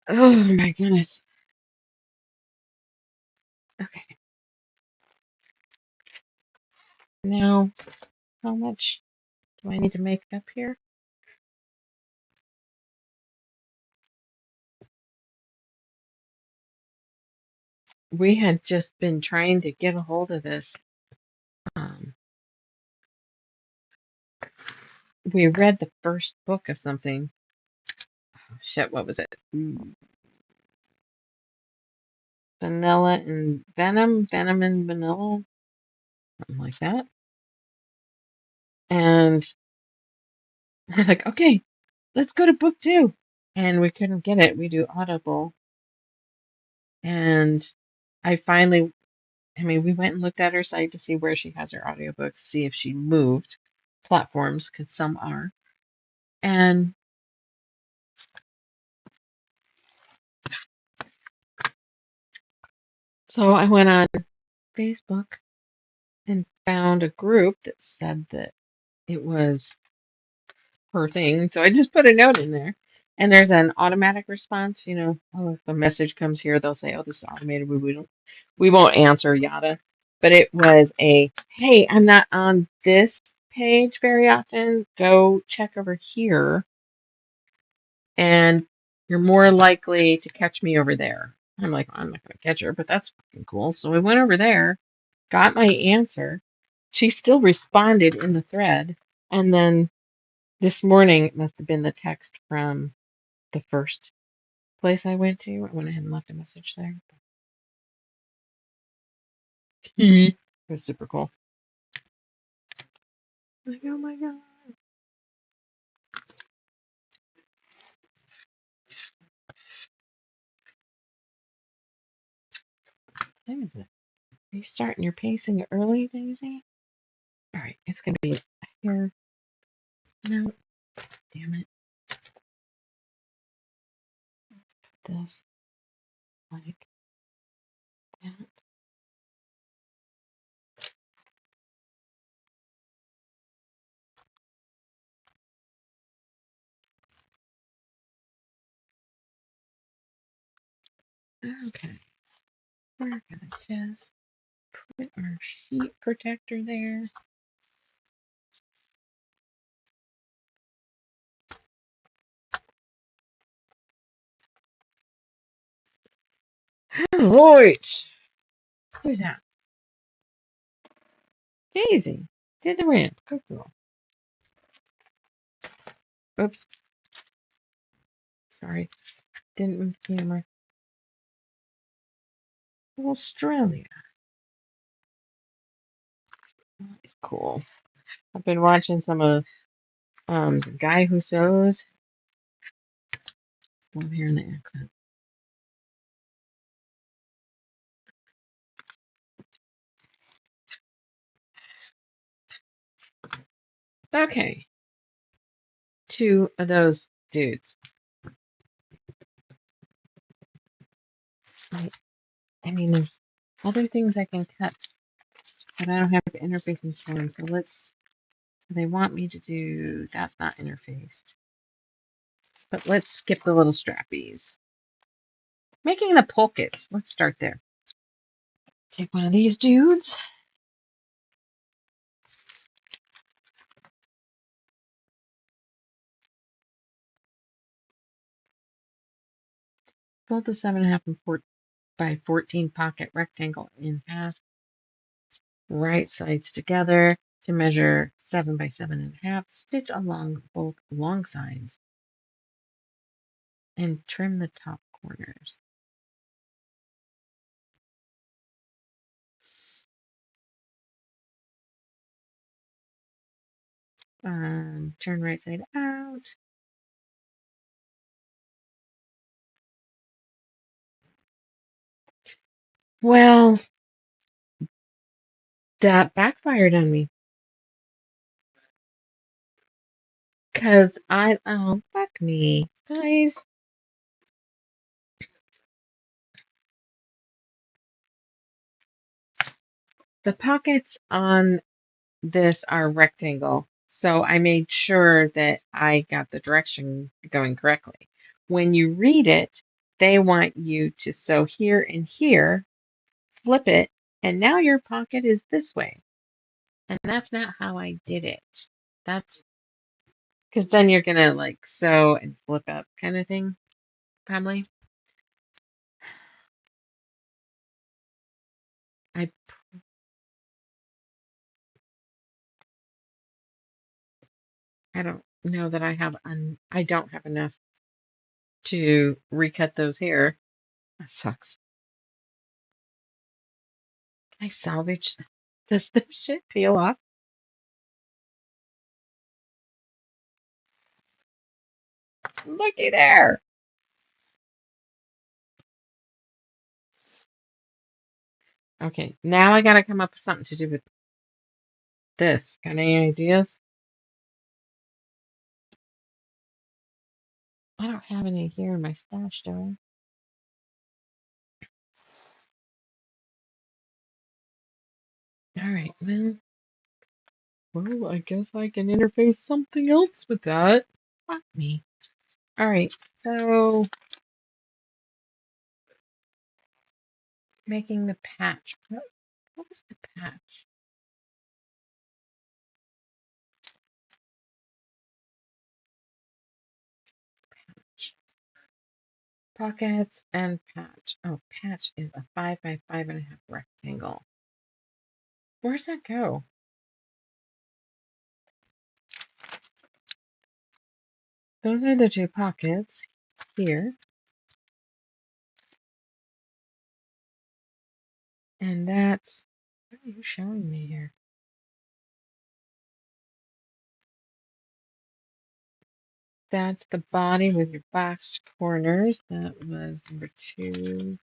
Oh my goodness. Okay. Now, how much do I need to make up here? We had just been trying to get a hold of this. Um, we read the first book of something. Oh, shit, what was it? Vanilla and Venom and Vanilla, something like that. And we're like, okay, let's go to book two. And we couldn't get it. We do Audible. And I finally, I mean, we went and looked at her site to see where she has her audiobooks, see if she moved platforms, because some are. And so I went on Facebook and found a group that said that it was her thing. So I just put a note in there. And there's an automatic response, oh, if a message comes here, they'll say, oh, this is automated. We won't answer, yada. But it was hey, I'm not on this page very often. Go check over here, and you're more likely to catch me over there. I'm like, I'm not going to catch her, but that's fucking cool. So we went over there, got my answer. She still responded in the thread. And then this morning, it must have been the text from the first place I went to. I went ahead and left a message there. It was super cool. Like, oh my God. What time is it? Are you starting your pacing early, Daisy? All right, it's going to be here. No, damn it. This, like that. Okay, we're going to just put our sheet protector there. All right. Who's that? Daisy. Did the ramp. Good girl. Oops. Sorry. Didn't move the camera. Australia. It's cool. I've been watching some of the guy who sews. Love hearing the accent. Okay. Two of those dudes. I mean, there's other things I can cut, but I don't have interfacing for them. So so they want me to do, that's not interfaced. But let's skip the little strappies. Making the pockets. Let's start there. Take one of these dudes. Fold the 7.5 and 4 by 14 pocket rectangle in half. Right sides together to measure 7 by 7.5. Stitch along both long sides and trim the top corners. Turn right side out. Well, that backfired on me because oh, fuck me. Guys, the pockets on this are rectangle. So I made sure that I got the direction going correctly. When you read it, they want you to sew here and here, flip it, and now your pocket is this way. And that's not how I did it. That's because then you're gonna like sew and flip up kind of thing, probably. I I don't know that I don't have enough to recut those here. That sucks. Can I salvage? Does this shit peel off? Looky there. Okay, now I gotta come up with something to do with this. Got any ideas? I don't have any here in my stash, do I? All right, well, I guess I can interface something else with that. Fuck me. All right, so making the patch. What was the patch? Pockets and patch. Oh, patch is a 5 by 5.5 rectangle. Where's that go? Those are the two pockets here. And that's, what are you showing me here? That's the body with your boxed corners. That was number 2.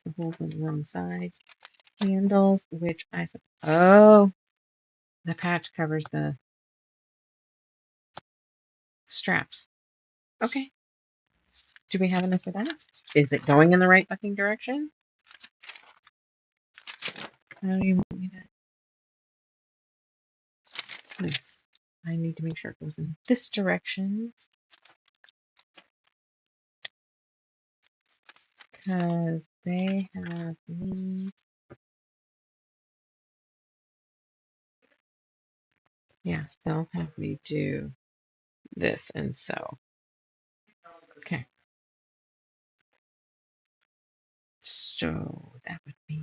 The holes on one side. Handles, which I said, oh, the patch covers the straps. Okay. Do we have enough of that? Is it going in the right fucking direction? How do you want me to? Nice. I need to make sure it goes in this direction because they have me. Yeah, they'll have me do this and so. Okay. So that would be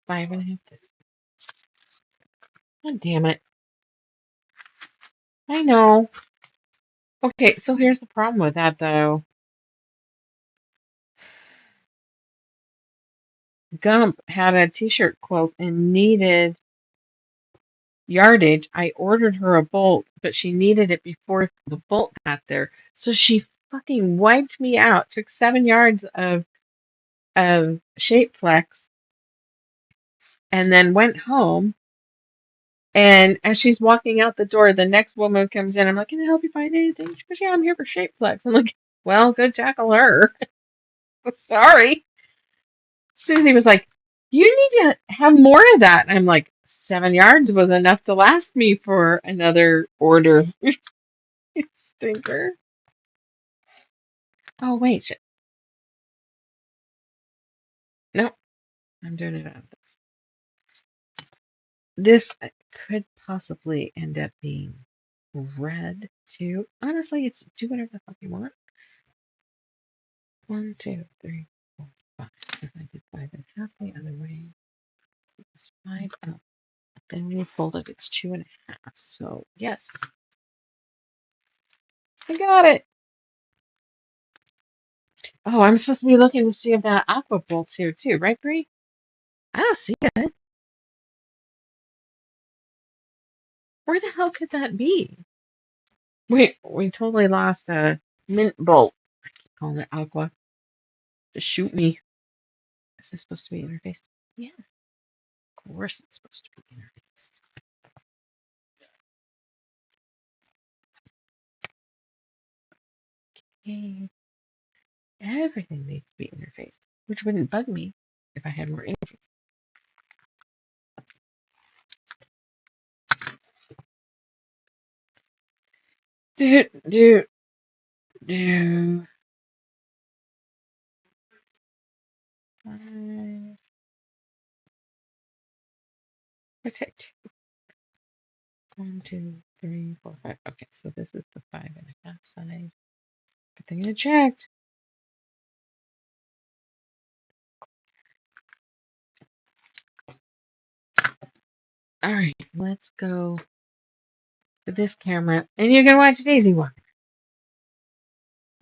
5.5 this week. God damn it. I know. Okay, so here's the problem with that though. Gump had a t-shirt quilt and needed yardage. I ordered her a bolt, but she needed it before the bolt got there. So she fucking wiped me out, took 7 yards of shape flex, and then went home. And as she's walking out the door, the next woman comes in. I'm like, can I help you find anything? She goes, yeah, I'm here for shape flex. I'm like, well, go tackle her. Sorry. Susie was like, you need to have more of that. And I'm like, 7 yards was enough to last me for another order. Stinker. Oh, wait. No, I'm doing it on this. This could possibly end up being red too. Honestly, it's do whatever the fuck you want. 1, 2, 3, 4, 5. Because I did 5.5 the other way. It's 5 up. Then we folded. It's 2.5. So yes, I got it. Oh, I'm supposed to be looking to see if that aqua bolt's here too, right, Bree? I don't see it. Where the hell could that be? Wait, we totally lost a mint bolt. I keep calling it aqua. Just shoot me. Is this supposed to be interfaced? Yes, of course it's supposed to be interfaced. Yay. Everything needs to be interfaced, which wouldn't bug me if I had more interface. Do. Five. Protect. 1, 2, 3, 4, 5. Okay, so this is the 5.5 side. Good thing I checked. All right, let's go to this camera, and you can watch Daisy walk.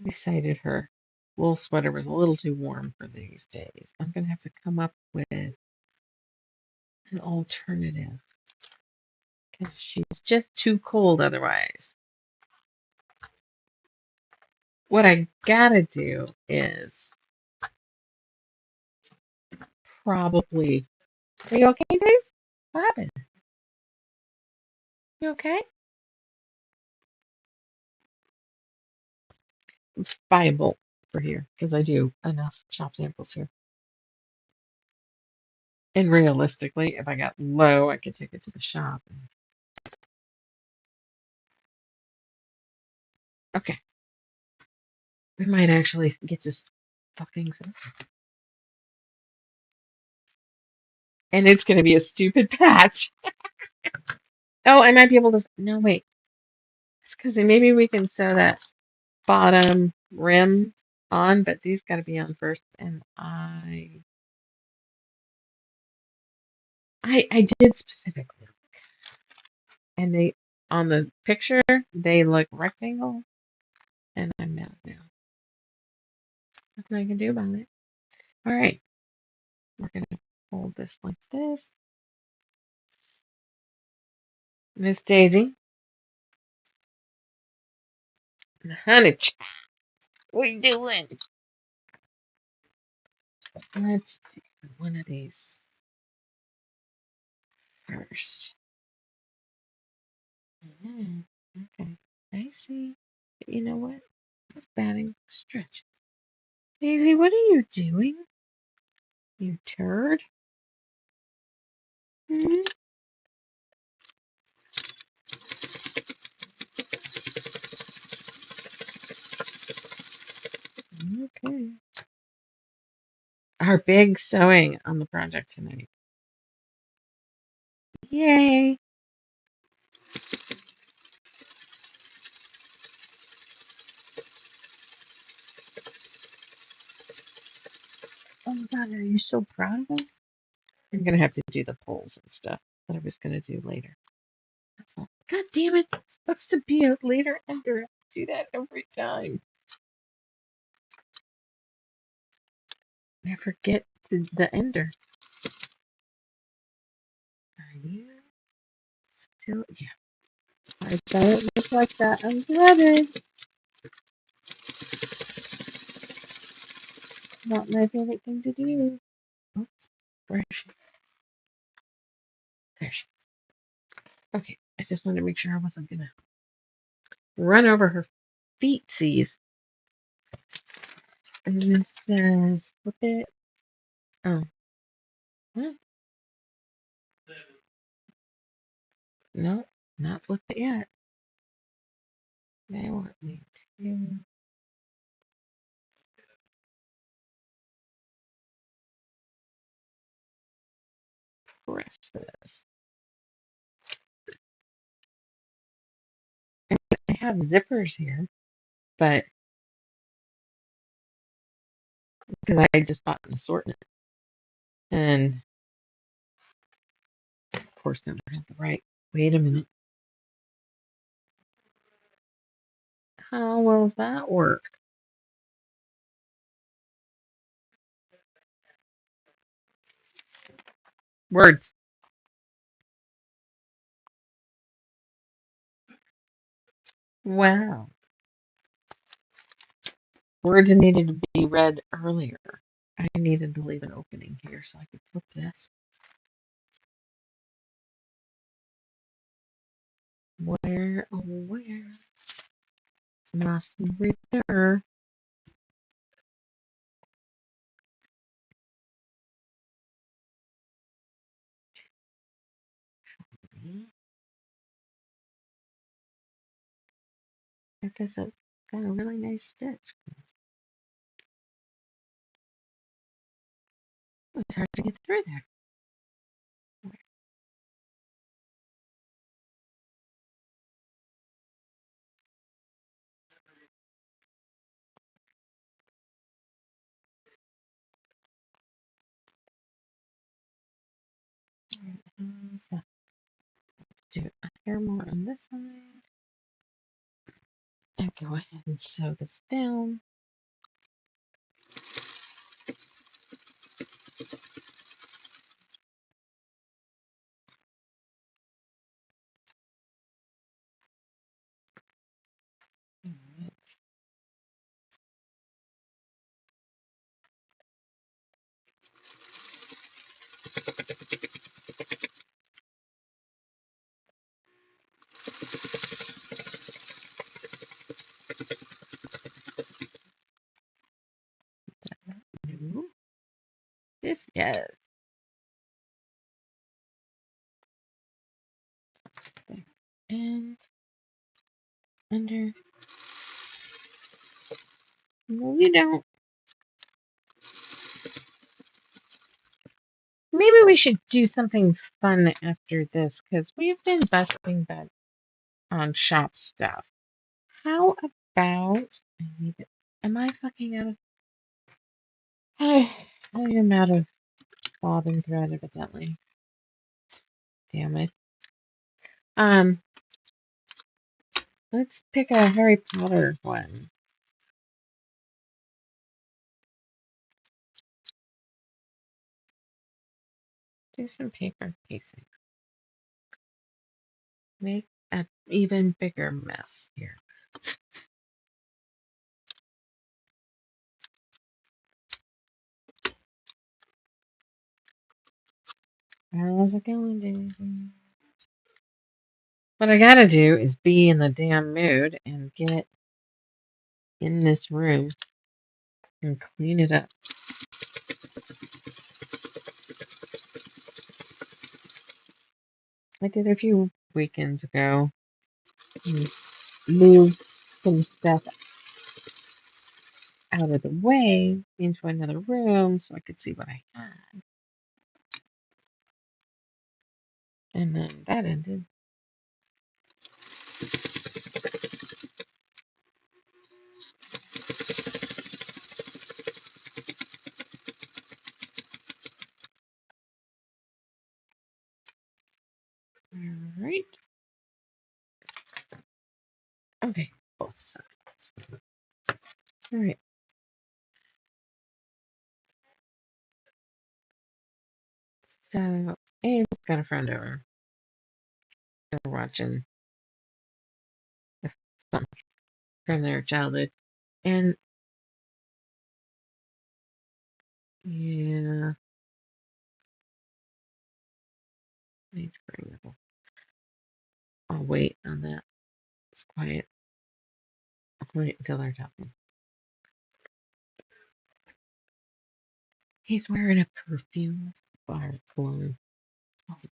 Decided her wool sweater was a little too warm for these days. I'm gonna have to come up with an alternative because she's just too cold otherwise. What I gotta do is probably. Are you okay, Daisy? What happened? You okay? It's viable for here because I do enough shop samples here. And realistically, if I got low, I could take it to the shop. Okay, we might actually get to fucking some. And it's going to be a stupid patch. Oh, I might be able to. No, wait. It's because maybe we can sew that bottom rim on, but these got to be on first. And I did specifically. And they, on the picture, they look rectangle. And I'm mad now. Nothing I can do about it. All right. We're going to hold this like this. Miss Daisy. Honey, what you doing? Let's do one of these first. Okay, I see. But you know what? It's batting stretch. Daisy, what are you doing? You turd. Hmm? Okay. Our big sewing on the project tonight. Yay! Oh my God, are you so proud of us? I'm gonna have to do the polls and stuff that I was gonna do later. That's all. God damn it! It's supposed to be a later ender. I do that every time. I forget the ender. Are you still? Yeah. I thought it looked like that. I'm glad. Not my favorite thing to do. Oops, where is she? There she is. Okay, I just wanted to make sure I wasn't gonna run over her feetsies. And this says, flip it. Oh, what? No, not flip it yet. They want me to press this. I have zippers here, but because I just bought an assortment, and of course never had the right. Wait a minute. How will that work? Words. Wow. Words needed to be read earlier. I needed to leave an opening here so I could flip this. Where, oh, where? It's nice and there. I guess it's got a really nice stitch. It's hard to get through there. So, do a hair more on this side. And go ahead and sew this down. This yes. And under. No, we don't. Maybe we should do something fun after this because we've been busting butts on shop stuff. How about I need it? Am I fucking out of? I am out of bobbin thread evidently. Damn it. Um, let's pick a Harry Potter one. Do some paper piecing. Make an even bigger mess here. How's it going, Daisy? What I gotta do is be in the damn mood and get in this room and clean it up. I did a few weekends ago. And moved some stuff out of the way into another room so I could see what I had. And then that ended. All right. Okay. Both sides. All right. So Abe's got a friend over. They're watching something from their childhood. And yeah, I need to bring that up. I'll wait on that. It's quiet. I'll wait until they're talking. He's wearing a perfume bar cologne. Smells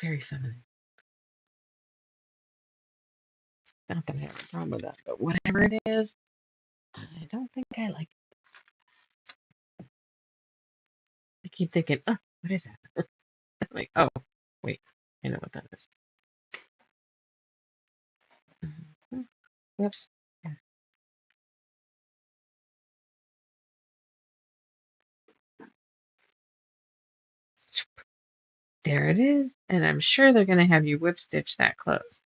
very feminine. Not that I have a problem with that, but whatever it is, I don't think I like it. I keep thinking, oh, what is that? I'm like, oh, wait, I know what that is. Mhm. Whoops. Yeah. There it is, and I'm sure they're going to have you whip stitch that closed.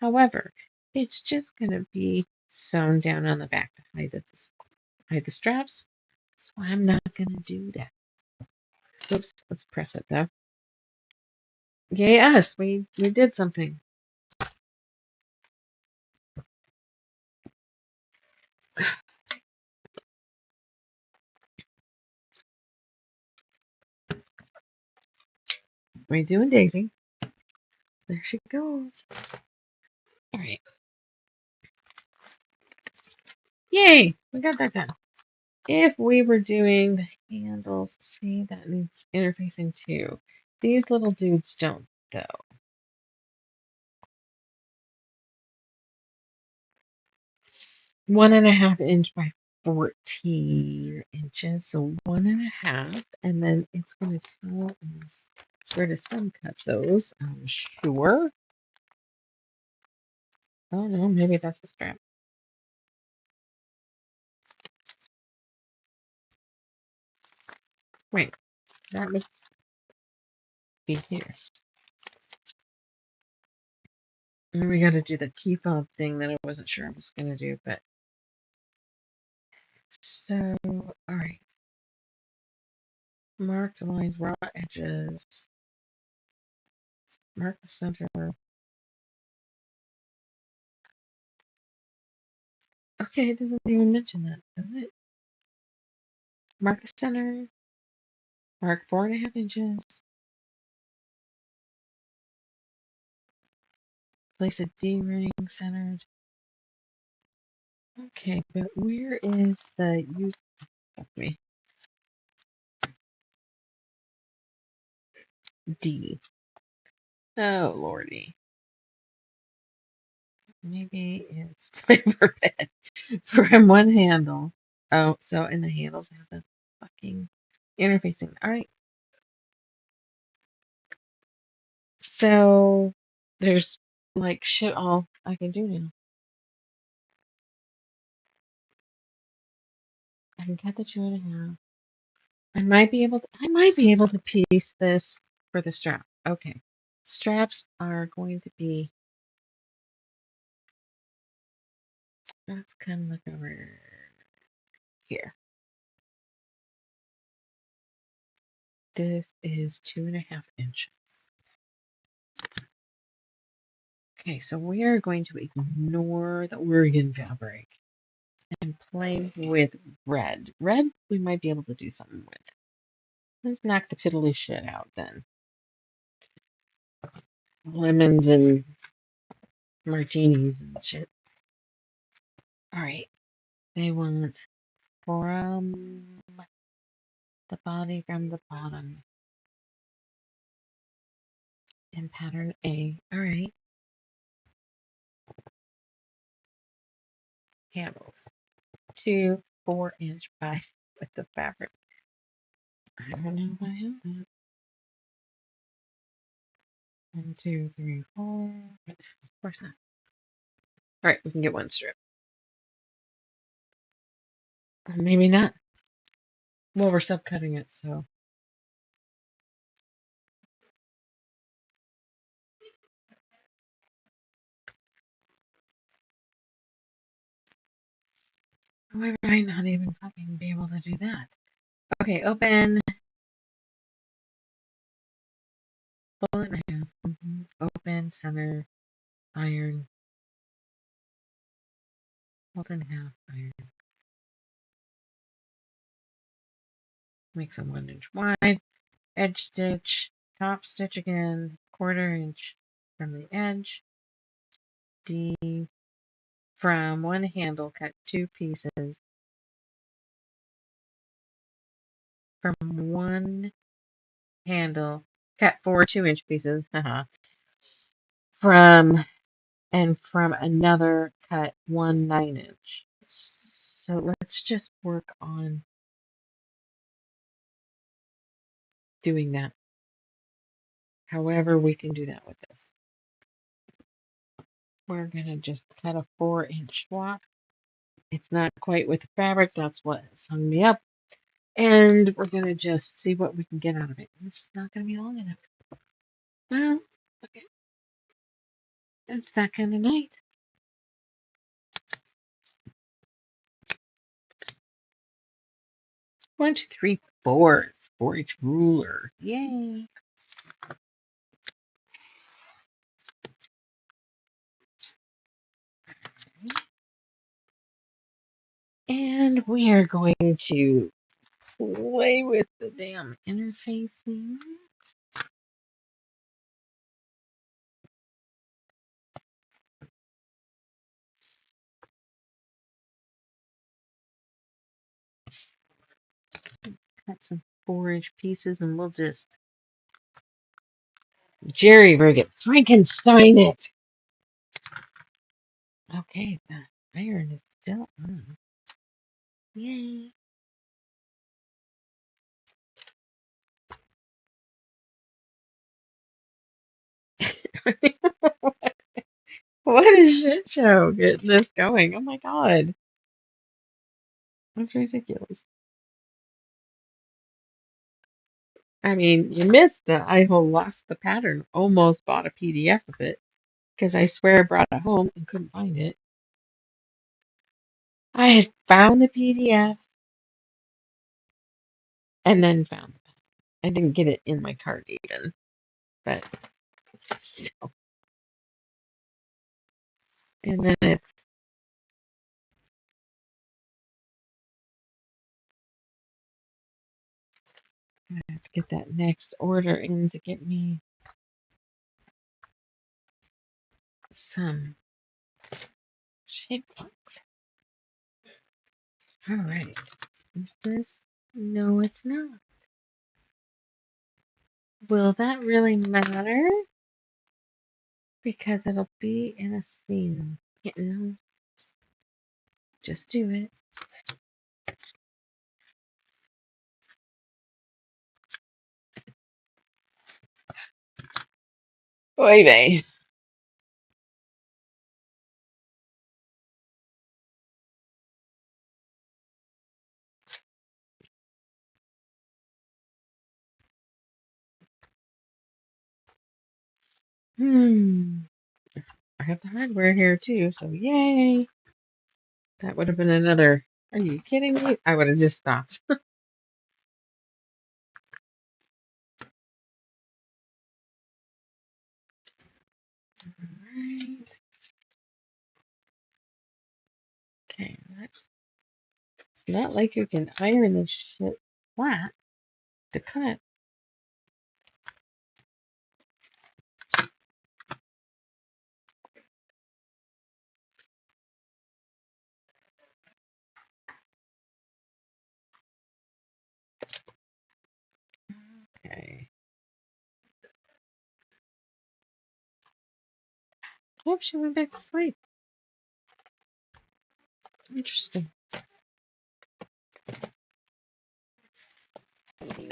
However, it's just going to be sewn down on the back to hide the straps, so I'm not going to do that. Oops, let's press it though. Yay us, we did something. We're doing Daisy. There she goes. All right. Yay, we got that done. If we were doing the handles, see that needs interfacing too. These little dudes don't though. 1.5 inch by 14 inches, so 1.5, and then it's going to tell us where to stem cut those. I'm sure. Oh no, maybe that's a strap. Wait, that would be here. And then we got to do the key fob thing that I wasn't sure I was going to do, but so, all right. Mark the lines, raw edges. Mark the center. Okay, it doesn't even mention that, does it? Mark the center. Mark 4.5 inches. Place a D-ring centered. Okay, but where is the use of me? D. Oh, lordy. Maybe it's paper bed from one handle. Oh, so and the handles have the fucking interfacing. All right. So there's like shit all I can do now. I can cut the 2.5. I might be able to piece this for the strap. Okay. Straps are going to be, let's kind of look over here. This is 2.5 inches. Okay, so we are going to ignore the Oregon fabric and play with red. Red we might be able to do something with. Let's knock the piddly shit out then. Lemons and martinis and shit. Alright, they want from the bottom in pattern A. Alright, handles. 2 4-inch by with the fabric. I don't know if I have that. 1, 2, 3, 4. Of course not. Alright, we can get one strip. Maybe not. Well, we're subcutting it, so. Why would I not even fucking be able to do that? Okay, open. Pull it in. Open, center, iron. Fold in half, iron. Makes them 1 inch wide. Edge stitch. Top stitch again. 1/4 inch from the edge. D. From one handle, cut 2 pieces. From one handle, cut 4 2-inch pieces. From from another, cut 1 9-inch. So let's just work on doing that. However we can do that with this. We're gonna just cut a 4-inch swap. It's not quite with the fabric. That's what hung me up. And we're gonna just see what we can get out of it. This is not gonna be long enough. Well, okay. It's that kind of night. 1, 2, 3, 4. It's 4-inch ruler. Yay. And we are going to play with the damn interfacing. Got some 4-inch pieces and we'll just jerry rig it. Frankenstein it. Okay, the iron is still on. Yay. What a shit show getting this going. Oh my god. That's ridiculous. I mean, you missed that I lost the pattern. Almost bought a PDF of it because I swear I brought it home and couldn't find it. I had found the PDF and then found it. I didn't get it in my cart even, but still. And then it's I have to get that next order in to get me some shape box. All right. Is this? No, it's not. Will that really matter? Because it'll be in a scene. You know, just do it. Oy vey. I have the hardware here too, so yay. That would have been another. Are you kidding me? I would have just stopped. Alright. Okay, it's not like you can iron this shit flat to cut. Okay. Oh, she went back to sleep. Interesting.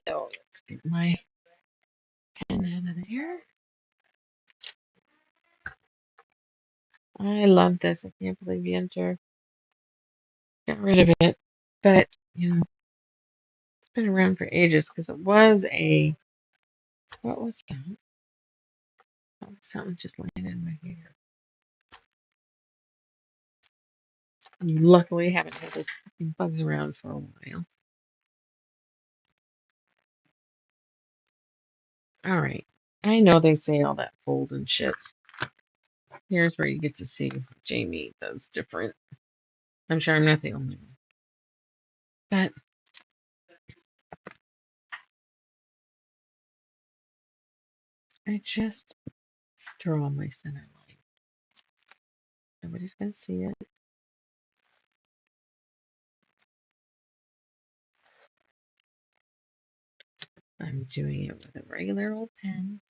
No, let's get my pen out of there. I love this. I can't believe Yenter got rid of it. But, it's been around for ages because it was a. What was that? Oh, something just landed in my hair. You luckily haven't had those fucking bugs around for a while. All right. I know they say all that fold and shit. Here's where you get to see Jamie does different. I'm sure I'm not the only one. But I just draw my center line. Nobody's going to see it. I'm doing it with a regular old pen.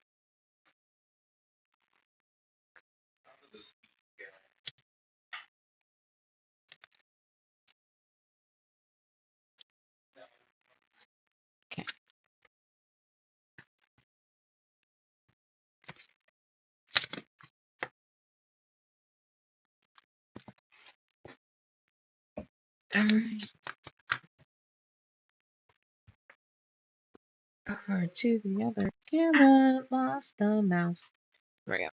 Okay. All right. Over to the other camera. Lost the mouse. There we go.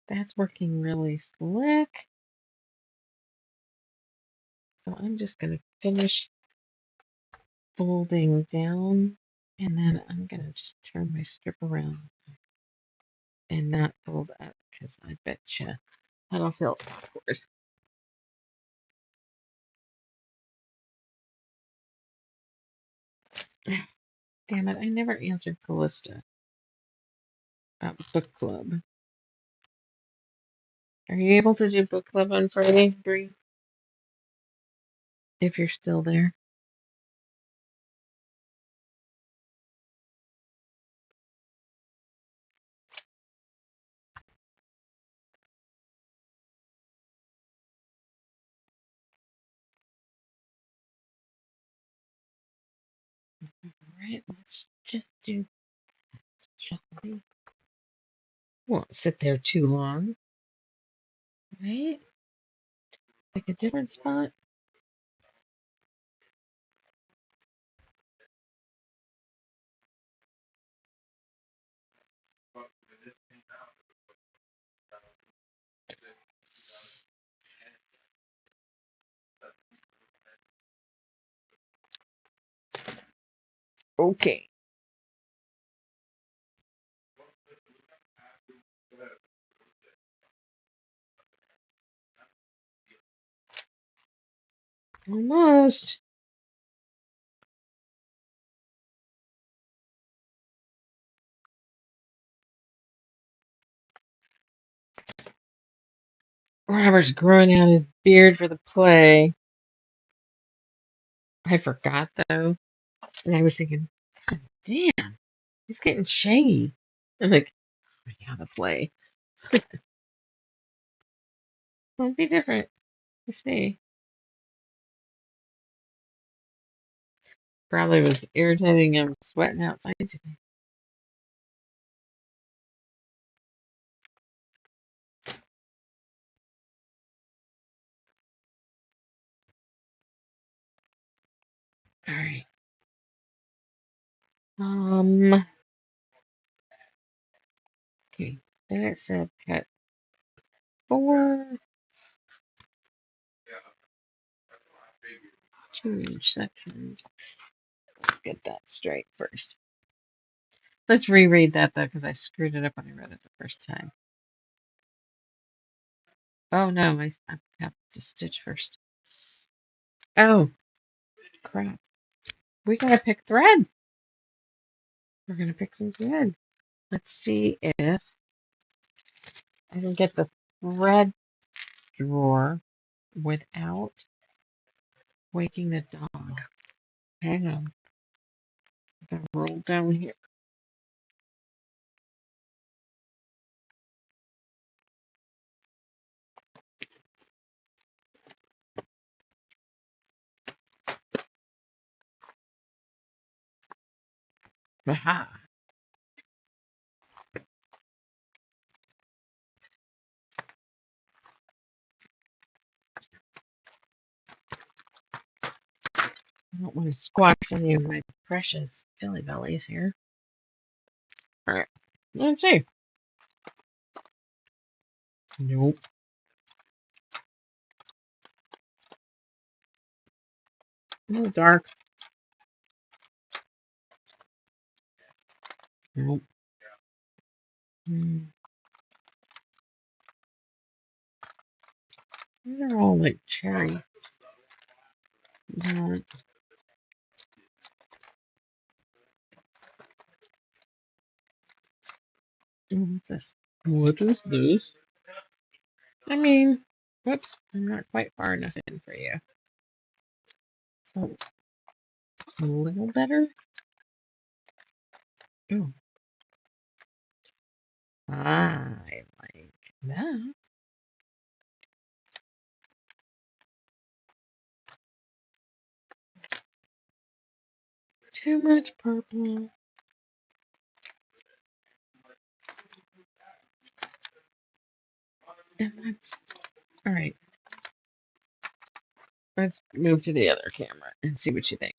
That's working really slick. So I'm just going to finish folding down. And then I'm going to just turn my strip around and not fold up because I bet you that'll feel awkward. Damn it, I never answered Callista about book club. Are you able to do book club on Friday, Bree? If you're still there. Alright, let's just do Shelby. Won't sit there too long. Right? Pick a different spot. Okay. Almost. Robert's growing out his beard for the play. I forgot though. And I was thinking, God damn, he's getting shaggy. I'm like, oh yeah, the play. Won't be different. Let's see. Probably was irritating him sweating outside today. All right. Okay. Then it said cut 4 2-inch sections. Let's get that straight first. Let's reread that though, because I screwed it up when I read it the first time. Oh no, I have to stitch first. Oh, crap. We gotta pick thread. We're gonna pick some thread. Let's see if I can get the thread drawer without waking the dog. Hang on. I gotta roll down here. Aha. I don't want to squash any of my precious jelly bellies here. All right. Let's see. Nope. No dark. Nope. Mm. These are all like cherry. No. What's this? What is this? I mean, whoops, I'm not quite far enough in for you. So, a little better. Oh, I like that. Too much purple. And that's all right. Let's move to the other camera and see what you think.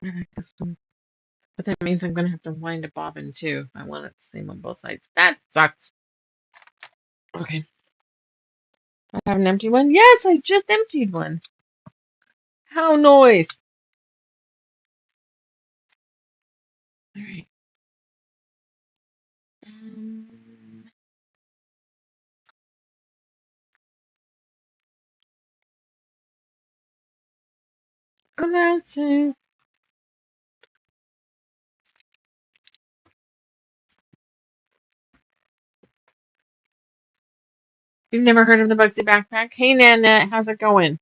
I like this one. But that means I'm going to have to wind a bobbin too if I want it the same on both sides. That sucks. Okay. I have an empty one? Yes, I just emptied one. How nice. All right. Glasses. You've never heard of the Bugsy Backpack? Hey, Nanette, how's it going?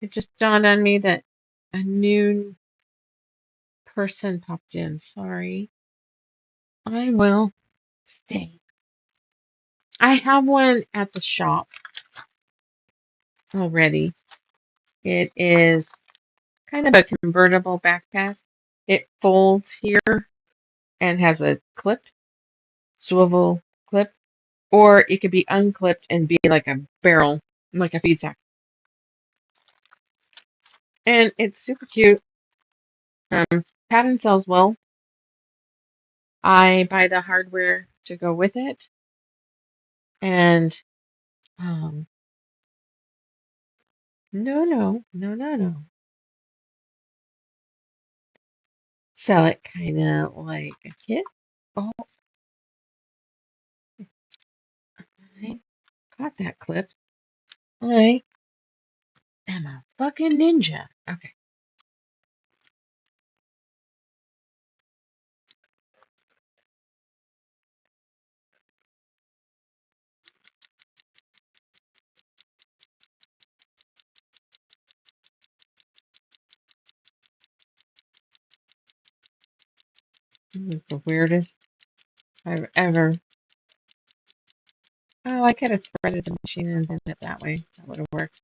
It just dawned on me that a new person popped in. Sorry. I will stay. I have one at the shop already. It is kind of a convertible backpack. It folds here and has a clip, swivel clip, or it could be unclipped and be like a barrel, like a feed sack. And it's super cute. Pattern sells well. I buy the hardware to go with it, and no. Sell it kind of like a kit. Oh, I got that clip. I am a fucking ninja. Okay. This is the weirdest I've ever. Oh, I could have threaded the machine and done it that way. That would have worked.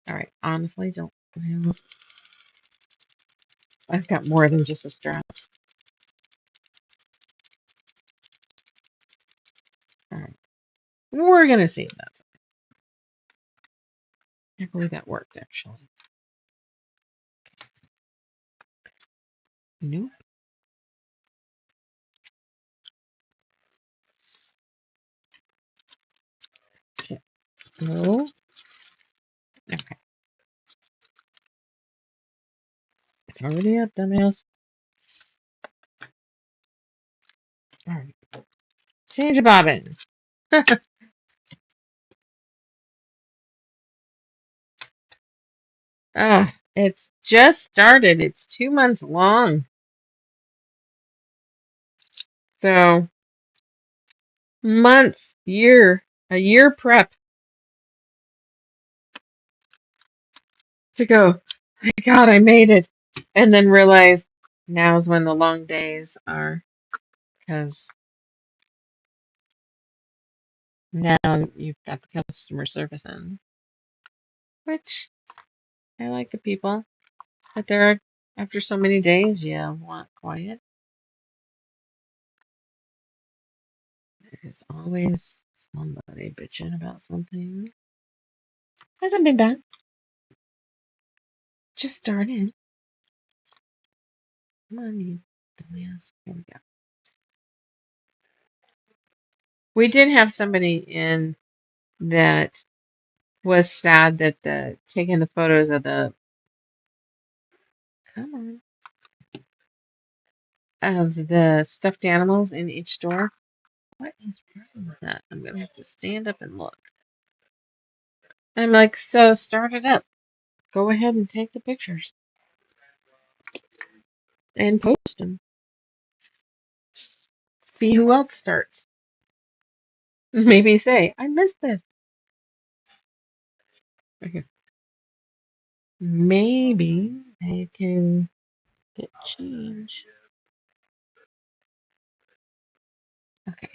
All right. Honestly, don't. Well, I've got more than just the straps. All right. We're gonna see if that's. I believe that worked actually. Nope. Okay. No. Okay. It's already up, dumbass. All right. Change the bobbin. It's just started. It's 2 months long. So months, a year prep to go. Thank God I made it. And then realize now's when the long days are because now you've got the customer service in, which I like the people, but there are, after so many days, you want quiet. There's always somebody bitching about something. Hasn't been bad. Just started. Come on, you dumbass. Here we go. We did have somebody in that was sad that the taking the photos of the come on of the stuffed animals in each store. What is wrong with that? I'm gonna have to stand up and look. I'm like, so start it up. Go ahead and take the pictures and post them. See who else starts. Maybe say, I missed this. Okay. Maybe they can get change. Okay.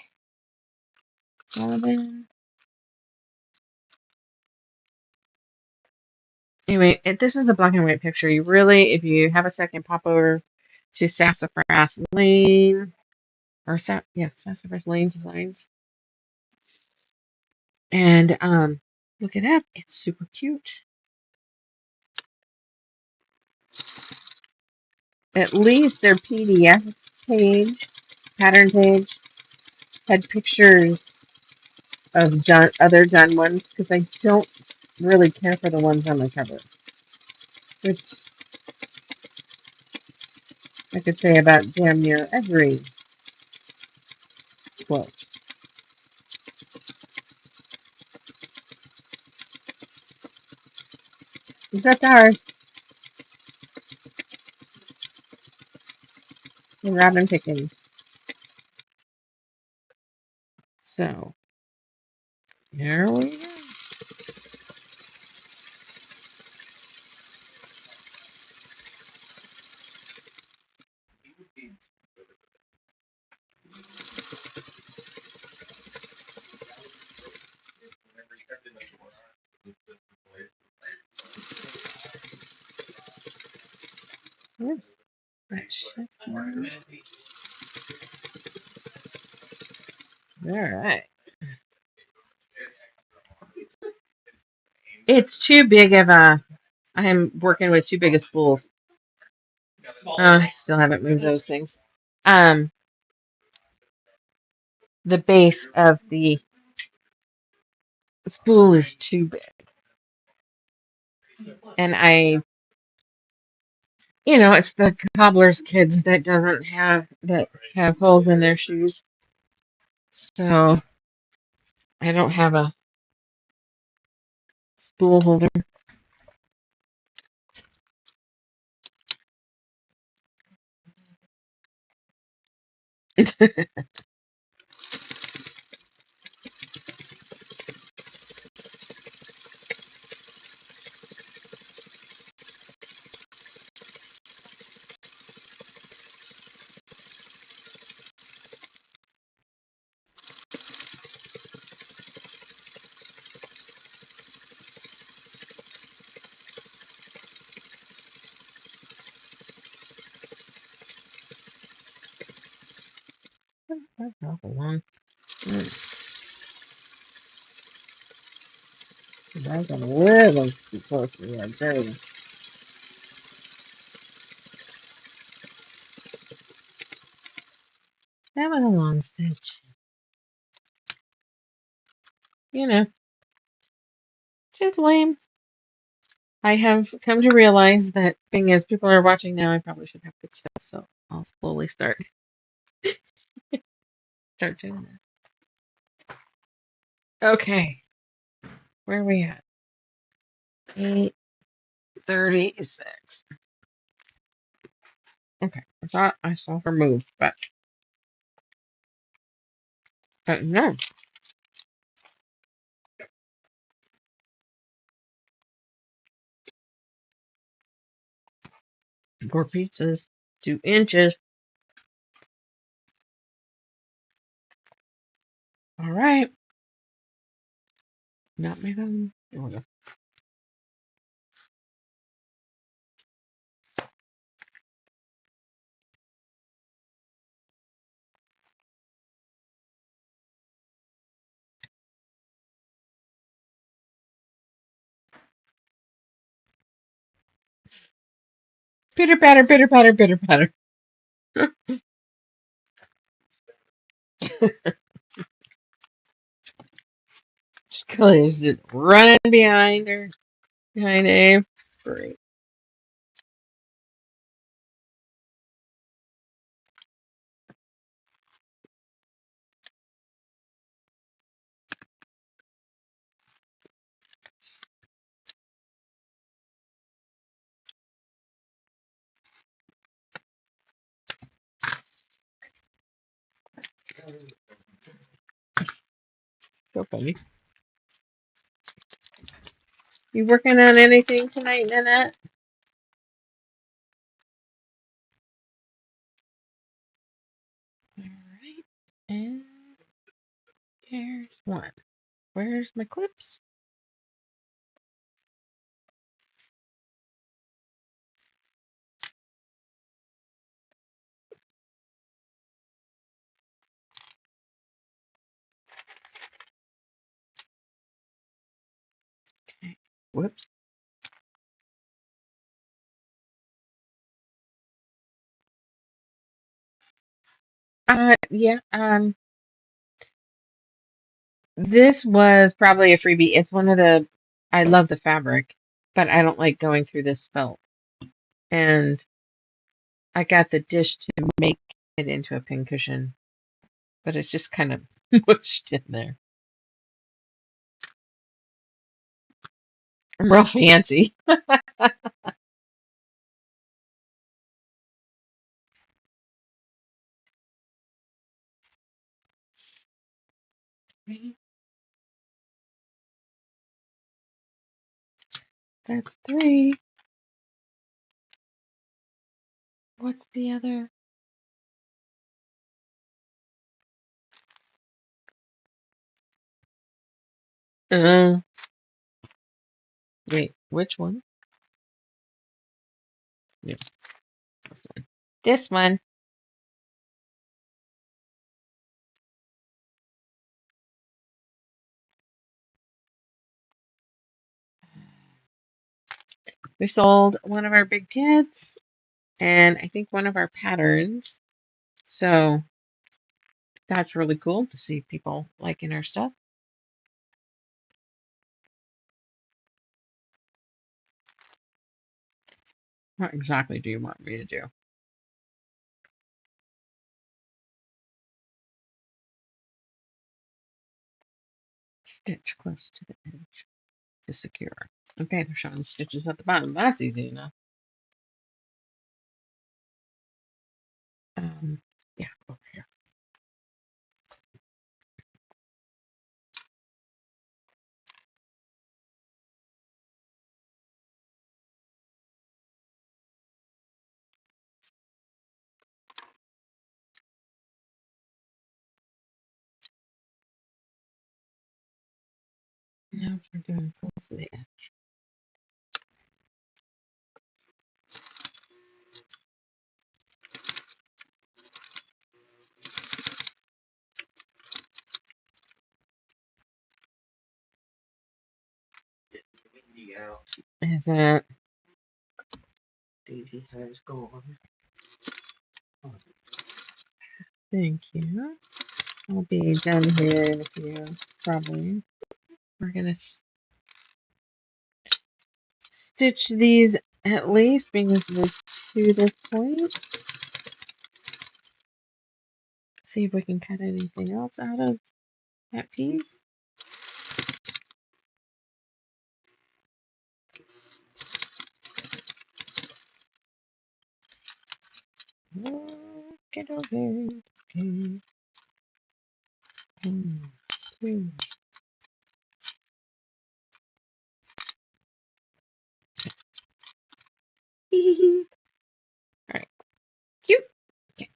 Robin. Anyway, this is a black and white picture. You really, if you have a second, pop over to Sassafras Lane, or Sassafras Lane Designs, and look it up. It's super cute. At least their PDF page, pattern page, had pictures of other done ones because I don't really care for the ones on the cover, which I could say about damn near every quote. Except ours, and Robin Pickens. So, here we go. Oops. Alright. It's too big of a, I am working with too big of spools. I still haven't moved those things. Um, the base of the spool is too big. And it's the cobbler's kids that have holes in their shoes. So I don't have a spool holder. That's awful long. I got a little too close to the edge. There we go. That was a long stitch. Just lame. I have come to realize that thing is people are watching now. I probably should have good stuff, so I'll slowly start doing that. Okay, where are we at? 8:36. Okay, I thought I saw her move, but no. Four pizzas, 2 inches. All right. Not my phone. There we go. Pitter patter, pitter patter, pitter patter. Scully is just running behind her. Behind Abe. Great. So funny. You working on anything tonight, Nanette? All right. And here's one. Where's my clips? Okay. Whoops. Yeah. This was probably a freebie. It's one of the. I love the fabric, but I don't like going through this felt. And I got the dish to make it into a pincushion, but it's just kind of mushed in there. I'm real fancy. That's three. What's the other? Uh, Wait, which one? Yeah, this one. This one. We sold one of our big kits and I think one of our patterns. So that's really cool to see people liking our stuff. What exactly do you want me to do? Stitch close to the edge to secure. Okay, they're showing stitches at the bottom. That's easy enough. Yeah, over here. Now we're doing close to the edge. Is that Daisy has gone? Thank you. I'll be done here in a few, probably. We're gonna stitch these at least, bring us to this point. See if we can cut anything else out of that piece. Get over here. Okay. 1, 2. All right. Cute. Okay.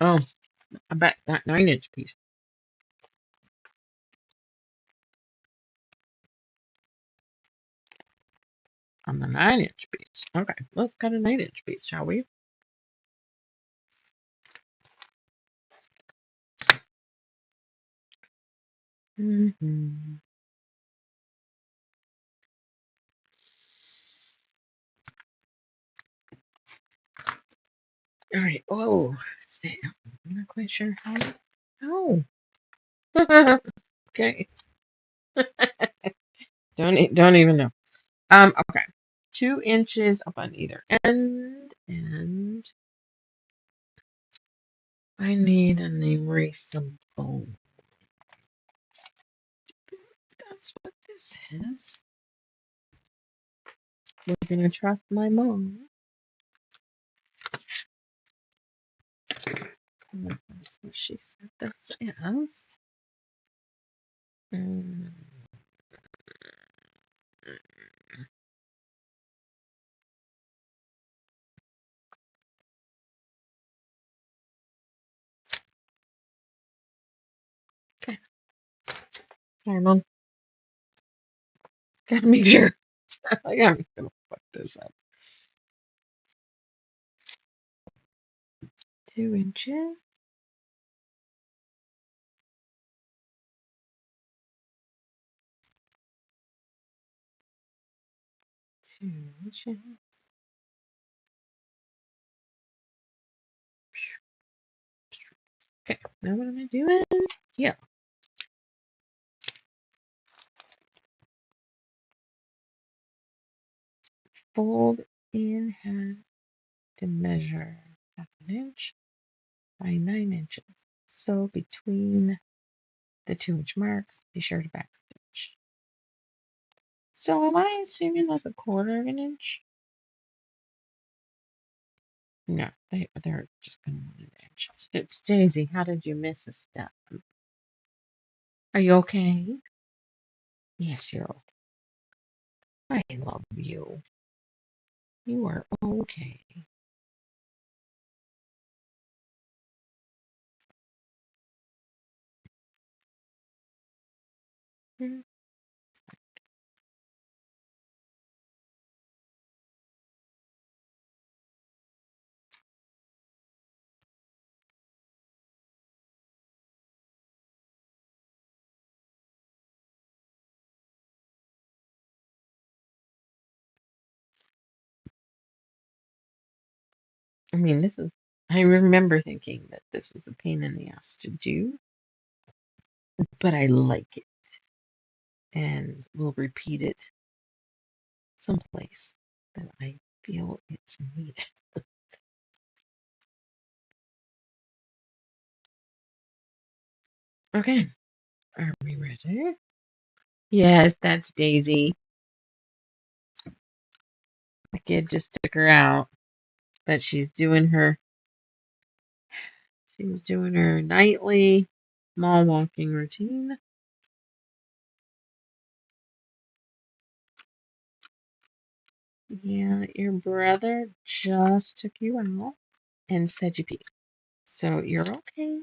Oh, about that 9-inch piece? On the 9-inch piece. Okay, let's cut a 9-inch piece, shall we? Mm-hmm. All right. Oh, I'm not quite sure how. Oh. Okay. Don't even know. Okay. 2 inches up on either end, and I need an erasable. That's what this is. We're gonna trust my mom. That's what she said this is. Mm, okay. Sorry, mom. Gotta make sure. I'm gonna fuck this up. 2 inches. 2 inches. Okay, now what am I doing? Yeah. Fold in hand to measure 1/2 inch by 9 inches. So between the 2-inch marks, be sure to backstitch. So am I assuming that's 1/4 inch? No, they're just gonna want an inch. It's Daisy. How did you miss a step? Are you okay? Yes, you're okay. I love you. You are okay. Hmm. I mean, I remember thinking that this was a pain in the ass to do, but I like it. And we'll repeat it someplace that I feel it's needed. Okay, are we ready? Yes, that's Daisy. The kid just took her out, but she's doing her nightly mall walking routine. Yeah, your brother just took you out and said you peed. So you're okay.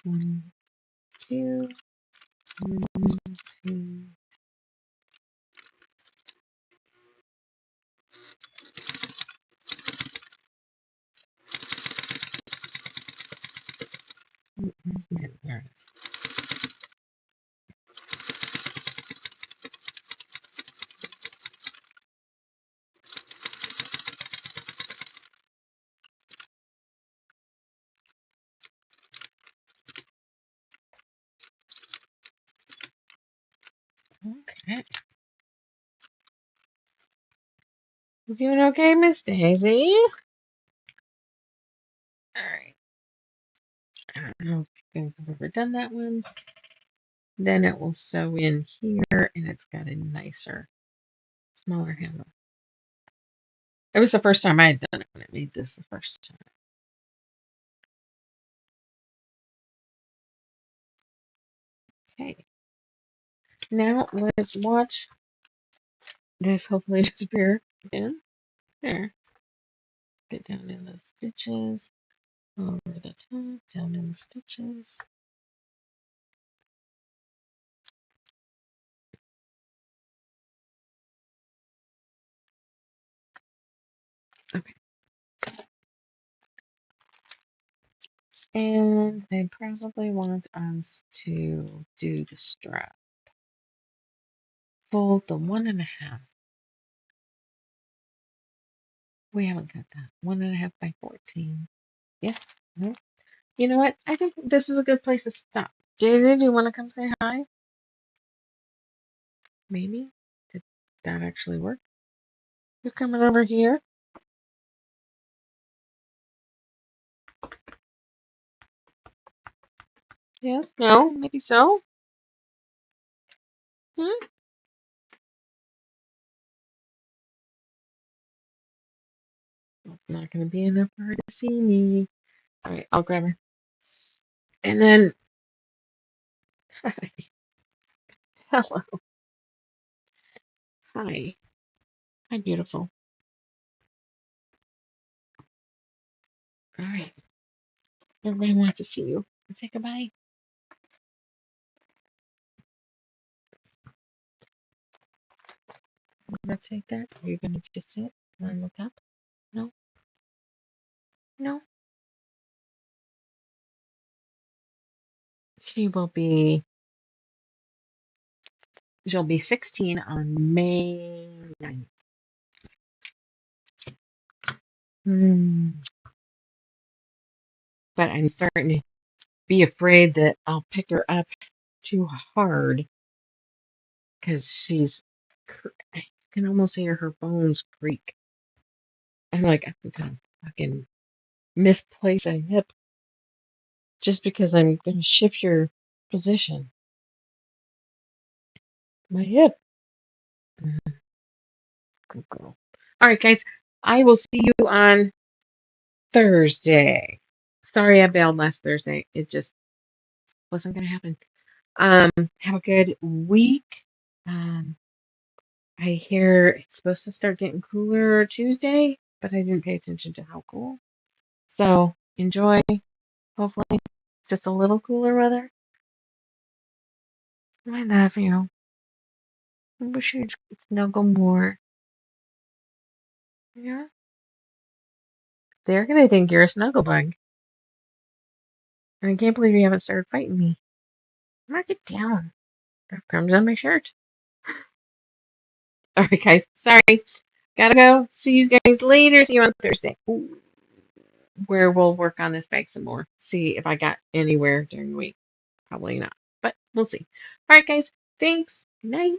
1, 2, 1, 2. There it is. Okay. You doing okay, Miss Daisy? Alright. I don't know if you guys have ever done that one. Then it will sew in here and it's got a nicer, smaller handle. It was the first time I had done it when it made this the first time. Okay. Now let's watch this hopefully disappear again. There. Get down in those stitches. over the top, down in the stitches. Okay. And they probably want us to do the strap. Fold the 1.5. We haven't got that. 1.5 by 14. Yes? No? You know what? I think this is a good place to stop. JJ, do you want to come say hi? Maybe? Did that actually work? You're coming over here? Yes? No? Maybe so? Hmm? Not going to be enough for her to see me. All right, I'll grab her. And then, hello. Hi. Hi, beautiful. All right. Everybody wants to see you. Say goodbye. I'm going to take that. Are you going to just sit and look up? No? No? She will be, she'll be 16 on May 9th. But I'm starting to be afraid that I'll pick her up too hard because I can almost hear her bones creak. I'm like, I'm gonna fucking misplace a hip just because I'm gonna shift your position. My hip. Good girl. All right, guys. I will see you on Thursday. Sorry I bailed last Thursday. It just wasn't gonna happen. Have a good week. Um, I hear it's supposed to start getting cooler Tuesday, but I didn't pay attention to how cool. So enjoy. Hopefully, just a little cooler weather. I love you. I wish you'd snuggle more. Yeah? They're gonna think you're a snuggle bug. And I can't believe you haven't started fighting me. Knock it down. That comes on my shirt. All right, guys. Sorry. Gotta go. See you guys later. See you on Thursday. Where we'll work on this bag some more. See if I got anywhere during the week. Probably not, but we'll see. All right, guys. Thanks. Good night.